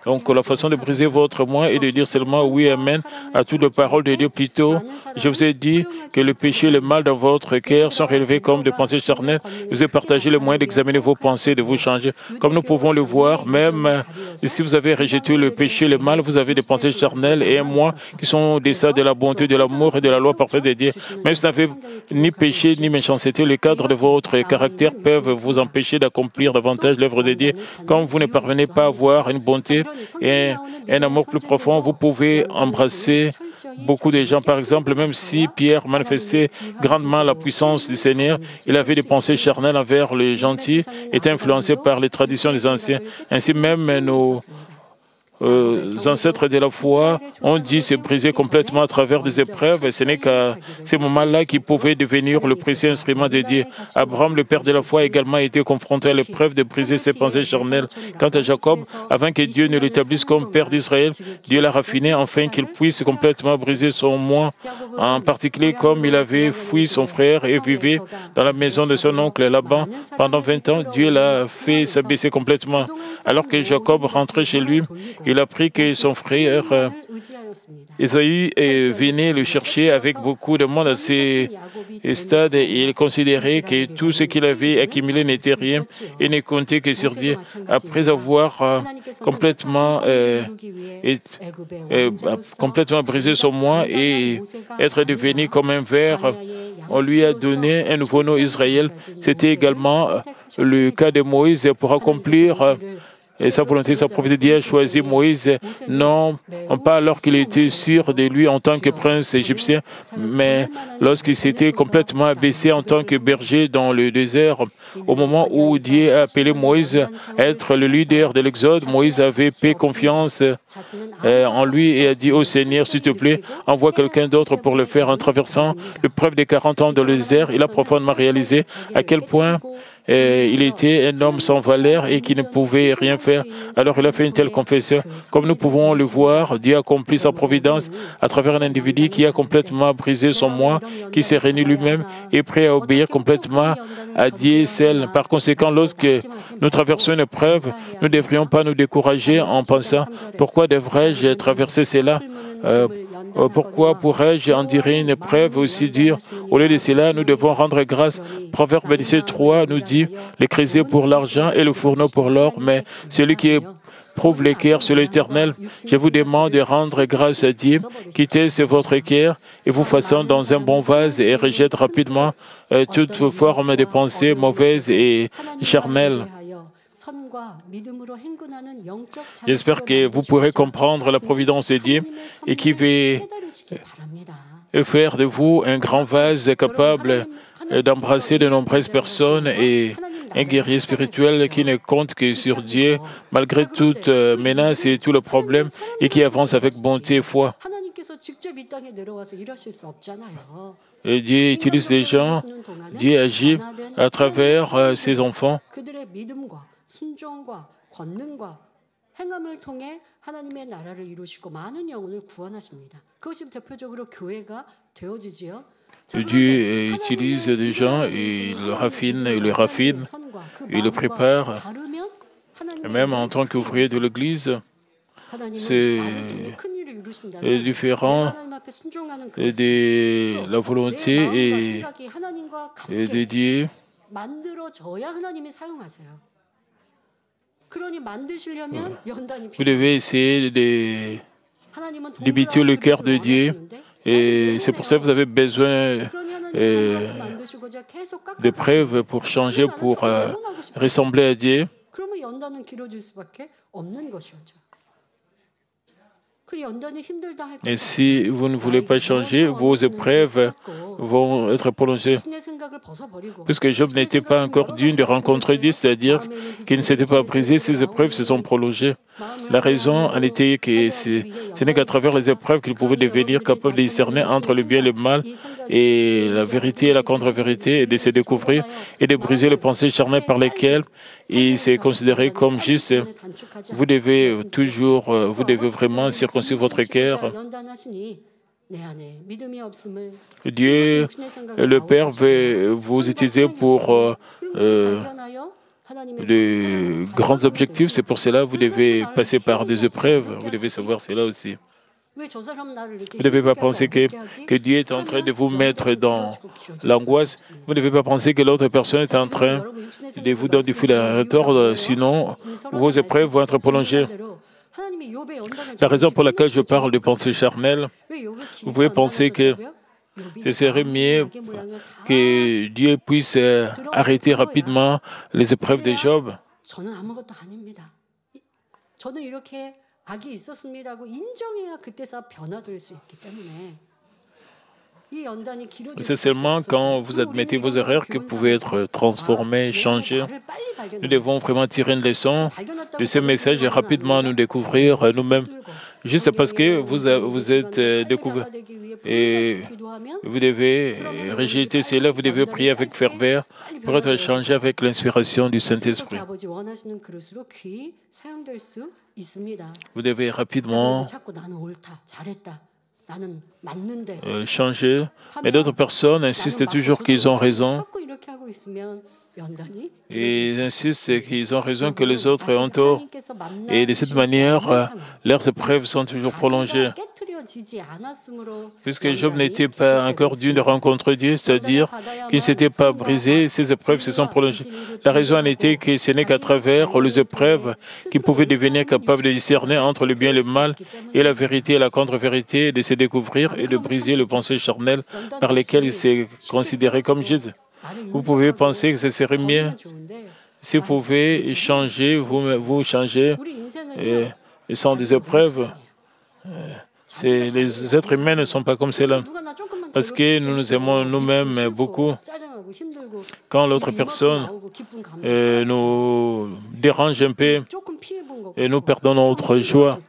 Donc, la façon de briser votre moi est de dire seulement oui, amen à toutes les paroles de Dieu. Plutôt, je vous ai dit que le péché et le mal dans votre cœur sont relevés comme des pensées charnelles. Je vous ai partagé le moyen d'examiner vos pensées, de vous changer. Comme nous pouvons le voir, même si vous avez rejeté le péché et le mal, vous avez des pensées charnelles et un moi qui sont au-delà de la bonté, de l'amour et de la loi parfaite de Dieu. Même si vous n'avez ni péché ni méchanceté, les cadres de votre caractère peuvent vous empêcher d'accomplir davantage l'œuvre de Dieu. Comme vous ne parvenez pas à avoir une bonté et un amour plus profond, vous pouvez embrasser beaucoup de gens. Par exemple, même si Pierre manifestait grandement la puissance du Seigneur, il avait des pensées charnelles envers les gentils, était influencé par les traditions des anciens. Ainsi même, nous ancêtres de la foi ont dû se briser complètement à travers des épreuves. Et ce n'est qu'à ces moments-là qu'ils pouvaient devenir le précieux instrument de Dieu. Abraham, le père de la foi, a également été confronté à l'épreuve de briser ses pensées charnelles. Quant à Jacob, avant que Dieu ne l'établisse comme père d'Israël, Dieu l'a raffiné afin qu'il puisse complètement briser son moi, en particulier comme il avait fui son frère et vivait dans la maison de son oncle Laban. Pendant 20 ans, Dieu l'a fait s'abaisser complètement. Alors que Jacob rentrait chez lui, il apprit que son frère Ésaü venait le chercher avec beaucoup de monde à ces stades et il considérait que tout ce qu'il avait accumulé n'était rien et ne comptait que sur Dieu. Après avoir complètement brisé son moi et être devenu comme un ver, on lui a donné un nouveau nom Israël. C'était également le cas de Moïse pour accomplir et sa volonté, sa providence. Dieu a choisi Moïse, non pas alors qu'il était sûr de lui en tant que prince égyptien, mais lorsqu'il s'était complètement abaissé en tant que berger dans le désert. Au moment où Dieu a appelé Moïse à être le leader de l'Exode, Moïse avait fait confiance en lui et a dit au Seigneur, s'il te plaît, envoie quelqu'un d'autre pour le faire. En traversant l'épreuve des 40 ans dans le désert, il a profondément réalisé à quel point il était un homme sans valeur et qui ne pouvait rien faire. Alors il a fait une telle confession. Comme nous pouvons le voir, Dieu a accompli sa providence à travers un individu qui a complètement brisé son moi, qui s'est réuni lui-même et prêt à obéir complètement à Dieu seul. Par conséquent, lorsque nous traversons une épreuve, nous ne devrions pas nous décourager en pensant « Pourquoi devrais-je traverser cela ?» Pourquoi pourrais-je endurer une épreuve aussi dure? Au lieu de cela, nous devons rendre grâce. Proverbe 17:3 nous dit « Le creuset pour l'argent et le fourneau pour l'or, mais celui qui prouve les cœurs sur l'Éternel. Je vous demande de rendre grâce à Dieu, quittez votre cœur et vous façon dans un bon vase et rejette rapidement toute forme de pensée mauvaise et charnelle. » J'espère que vous pourrez comprendre la providence de Dieu et qui veut faire de vous un grand vase capable d'embrasser de nombreuses personnes et un guerrier spirituel qui ne compte que sur Dieu malgré toute menace et tout le problème et qui avance avec bonté et foi. Et Dieu utilise des gens, Dieu agit à travers ses enfants. Dieu utilise des gens, il le raffine, il le prépare. Et même en tant qu'ouvrier de l'Église, c'est différent de la volonté et de Dieu. Vous devez essayer d'imiter le cœur de Dieu. Et c'est pour ça que vous avez besoin de preuves pour changer, pour ressembler à Dieu. Et si vous ne voulez pas changer, vos épreuves vont être prolongées. Puisque Job n'était pas encore digne de rencontrer Dieu, c'est-à-dire qu'il ne s'était pas brisé, ses épreuves se sont prolongées. La raison en était que ce n'est qu'à travers les épreuves qu'il pouvait devenir capable de discerner entre le bien et le mal, et la vérité et la contre-vérité, et de se découvrir et de briser les pensées charnelles par lesquelles il s'est considéré comme juste. Vous devez vraiment circoncire votre cœur. Dieu, le Père, veut vous utiliser pour de grands objectifs. C'est pour cela que vous devez passer par des épreuves. Vous devez savoir cela aussi. Vous ne devez pas penser que Dieu est en train de vous mettre dans l'angoisse. Vous ne devez pas penser que l'autre personne est en train de vous donner du fil à retordre. Sinon, vos épreuves vont être prolongées. La raison pour laquelle je parle de pensée charnelle, vous pouvez penser que ce serait mieux que Dieu puisse arrêter rapidement les épreuves de Job. C'est seulement quand vous admettez vos erreurs que vous pouvez être transformé, changé. Nous devons vraiment tirer une leçon de ce message et rapidement nous découvrir nous-mêmes. Juste parce que vous êtes découvert et vous devez rejeter cela, vous devez prier avec ferveur pour être changé avec l'inspiration du Saint-Esprit. Vous devez rapidement changer, mais d'autres personnes insistent toujours qu'ils ont raison. Et ils insistent qu'ils ont raison, que les autres ont tort. Et de cette manière, leurs épreuves sont toujours prolongées. Puisque Job n'était pas encore digne de rencontrer Dieu, c'est-à-dire qu'il ne s'était pas brisé, ses épreuves se sont prolongées. La raison en était que ce n'est qu'à travers les épreuves qu'il pouvait devenir capable de discerner entre le bien et le mal, et la vérité et la contre-vérité, de se découvrir et de briser le pensée charnel par lesquels il s'est considéré comme Jude. Vous pouvez penser que ce serait mieux si vous pouvez changer, vous changer et sans des épreuves. Les êtres humains ne sont pas comme cela. Parce que nous nous aimons nous-mêmes beaucoup. Quand l'autre personne nous dérange un peu et nous perdons notre joie.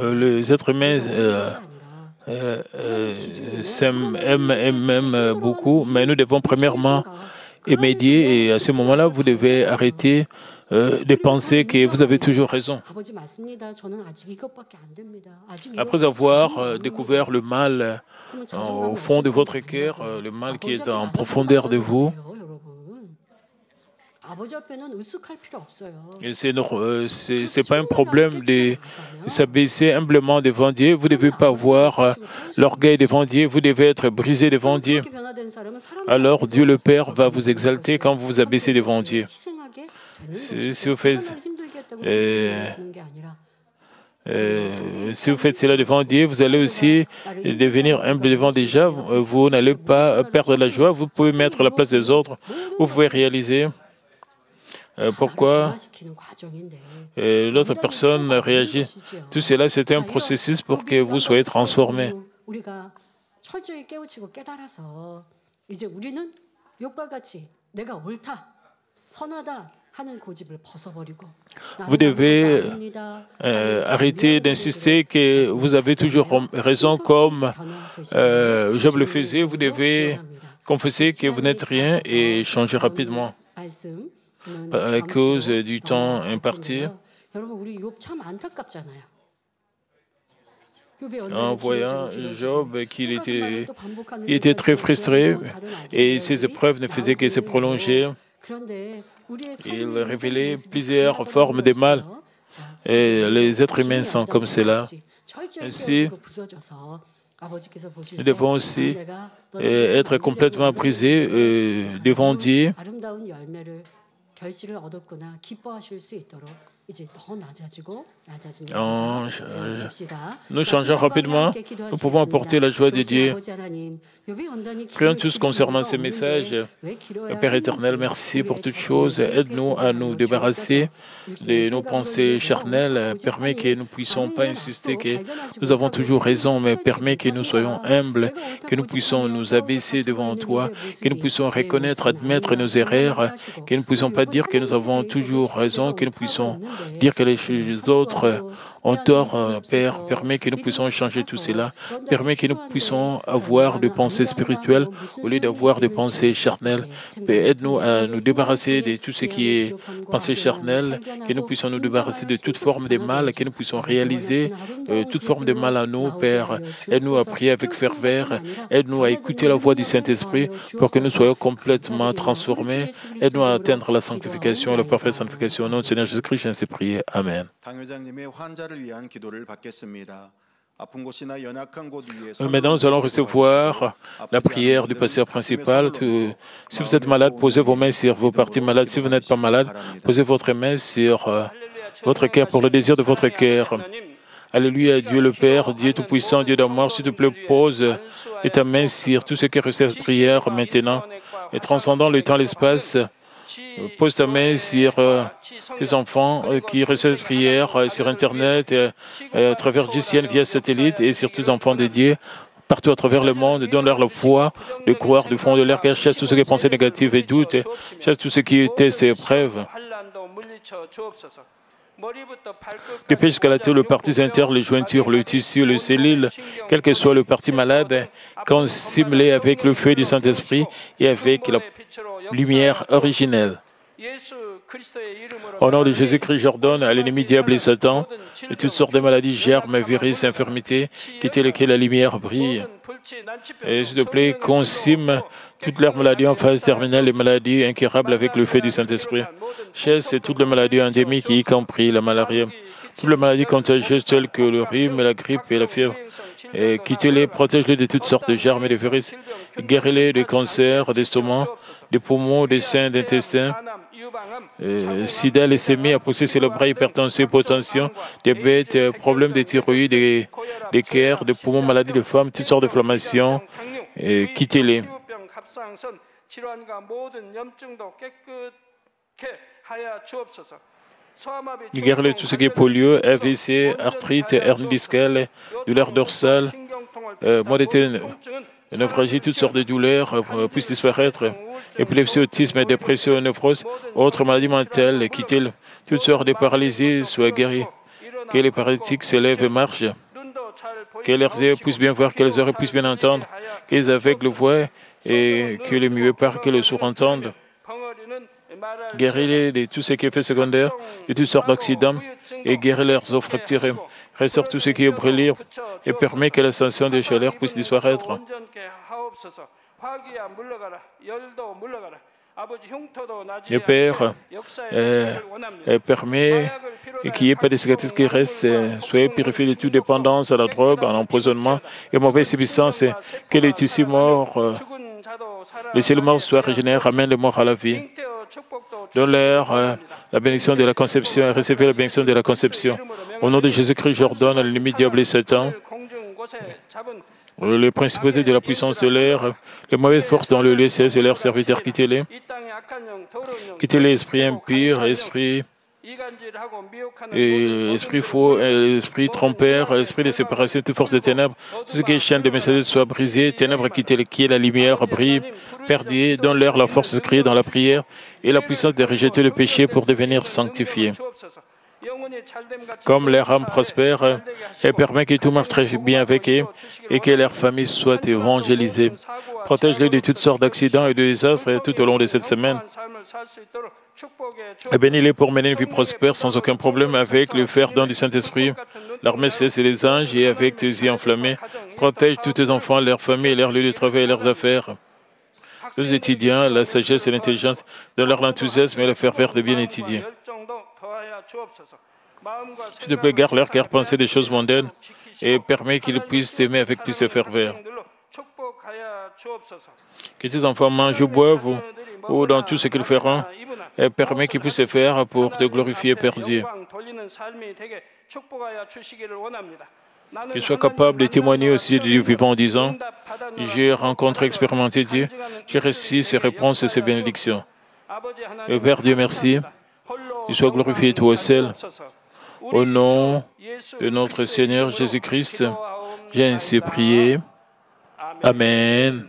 Les êtres humains aiment beaucoup, mais nous devons premièrement aimer Dieu et à ce moment-là, vous devez arrêter de penser que vous avez toujours raison. Après avoir découvert le mal au fond de votre cœur, le mal qui est en profondeur de vous, ce n'est pas un problème de s'abaisser humblement devant Dieu. Vous ne devez pas avoir l'orgueil devant Dieu. Vous devez être brisé devant Dieu. Alors Dieu le Père va vous exalter quand vous vous abaissez devant Dieu. Si vous faites cela devant Dieu, vous allez aussi devenir humble devant déjà. Vous n'allez pas perdre la joie. Vous pouvez mettre à la place des autres. Vous pouvez réaliser pourquoi l'autre personne réagit. Tout cela, c'est un processus pour que vous soyez transformés. Vous devez arrêter d'insister que vous avez toujours raison comme Job le faisait. Vous devez confesser que vous n'êtes rien et changer rapidement. À cause du temps imparti, en voyant Job qu'il était très frustré et ses épreuves ne faisaient que se prolonger. Il révélait plusieurs formes de mal et les êtres humains sont comme cela. Ainsi, nous devons aussi être complètement brisés devant Dieu. Nous changeons rapidement, nous pouvons apporter la joie de Dieu. Prions tous concernant ce message. Père éternel, merci pour toutes choses. Aide-nous à nous débarrasser de nos pensées charnelles. Permets que nous ne puissions pas insister que nous avons toujours raison, mais permets que nous soyons humbles, que nous puissions nous abaisser devant toi, que nous puissions reconnaître, admettre nos erreurs, que nous ne puissions pas dire que nous avons toujours raison, que nous puissions dire que les autres ont tort. Père, permets que nous puissions changer tout cela. Permets que nous puissions avoir des pensées spirituelles au lieu d'avoir des pensées charnelles. Aide-nous à nous débarrasser de tout ce qui est pensée charnelle, que nous puissions nous débarrasser de toute forme de mal, que nous puissions réaliser toute forme de mal à nous, Père. Aide-nous à prier avec ferveur. Aide-nous à écouter la voix du Saint-Esprit pour que nous soyons complètement transformés. Aide-nous à atteindre la sanctification, la parfaite sanctification. Au nom du Seigneur Jésus-Christ, ainsi prié. Amen. Maintenant, nous allons recevoir la prière du pasteur principal. Si vous êtes malade, posez vos mains sur vos parties malades. Si vous n'êtes pas malade, posez votre main sur votre cœur pour le désir de votre cœur. Alléluia, Dieu le Père, Dieu Tout-Puissant, Dieu d'amour, s'il te plaît, pose ta main sur tout ce qui est cette prière maintenant et transcendant le temps et l'espace. pose ta main sur tes enfants qui reçoivent cette prière sur Internet, à travers GCN via satellite et sur tous les enfants dédiés partout à travers le monde. Donne-leur la foi de croire du fond de leur cœur. Chasse tout ce qui est pensée négative et doute. Chasse tout ce qui était ces épreuves. Depuis jusqu'à la tête, le partie interne, les jointures, le tissu, le cellules, quel que soit le parti malade, consume-les avec le feu du Saint-Esprit et avec la lumière originelle. Au nom de Jésus-Christ, j'ordonne à l'ennemi diable et Satan de toutes sortes de maladies, germes, virus, infirmités, quitter lesquelles la lumière brille. Et s'il te plaît, consume toutes leurs maladies en phase terminale, les maladies incurables avec le feu du Saint-Esprit. Chasse toutes les maladies endémiques, y compris la malaria. Toutes les maladies contagieuses telles que le rhume, la grippe et la fièvre. Et quittez-les, protège-les de toutes sortes de germes et de virus. Guéris-les des cancers, d'estomac, des poumons, des seins, d'intestins. Sida, leucémie, apoplexie cérébrale, hypertension, hypotension, diabète, problèmes de thyroïde, des cœurs, des poumons, maladies de femmes, toutes sortes d'inflammations. Quittez-les. Guéris-les tout ce qui est polio, AVC, arthrite, hernie discale, douleur dorsale, modalité naufragie, toutes sortes de douleurs puissent disparaître. Épilepsie, autisme, dépression, névrose, autres maladies mentales, quittez toutes sortes de paralysies soient guéries. Que les paralytiques se lèvent et marchent. Que leurs yeux puissent bien voir, que les oreilles puissent bien entendre, que les aveugles voient et que les muets parlent, que les sourds entendent. Guéris-les de tout ce qui est fait secondaire, de toutes sortes d'accidents, et guéris leurs os fracturés. Restaure tout ce qui est brûlé et permet que l'ascension des chaleurs puisse disparaître. Le Père permet qu'il n'y ait pas de cicatrices qui restent. Soyez purifiés de toute dépendance à la drogue, à l'empoisonnement et mauvaise substance. Que les tissus morts, les cellules mortes soient régénérées, ramènent les morts à la vie. Donne-leur la bénédiction de la conception et recevez la bénédiction de la conception. Au nom de Jésus-Christ, j'ordonne à l'ennemi diable et Satan, les principautés de la puissance de l'air, les mauvaises forces dans le lieu cesse et leurs serviteurs, quittez-les. Quittez-les, esprits impurs, esprits faux, esprit trompeur, esprit de séparation, toute force de ténèbres, tout ce qui est chaîne de messagers soit brisé, ténèbres quittez-les, qui est la lumière, brille, perdez, donne-leur la force de crier dans la prière et la puissance de rejeter le péché pour devenir sanctifiés. Comme leur âme prospère, elle permet que tout marche très bien avec eux et que leur famille soit évangélisée. Protège-les de toutes sortes d'accidents et de désastres tout au long de cette semaine. Et bénis-les pour mener une vie prospère sans aucun problème avec le fer don du Saint-Esprit, l'armée cesse et les anges et avec tes yeux enflammés. Protège tous tes enfants, leurs familles, leurs lieux de travail et leurs affaires. Tous les étudiants, la sagesse et l'intelligence, donne-leur l'enthousiasme et le ferveur de bien étudier. S'il te plaît, garde leur cœur penser des choses mondaines et permets qu'ils puissent t'aimer avec plus de ferveur. Que tes enfants mangent ou boivent ou dans tout ce qu'ils feront, et permets qu'ils puissent se faire pour te glorifier, Père Dieu. Qu'ils soient capables de témoigner aussi de Dieu vivant en disant « J'ai rencontré, expérimenté Dieu, j'ai reçu ses réponses et ses bénédictions. » Et Père Dieu, merci. Qu'il soit glorifié toi seul. Au nom de notre Seigneur Jésus-Christ, j'ai ainsi prié. Amen.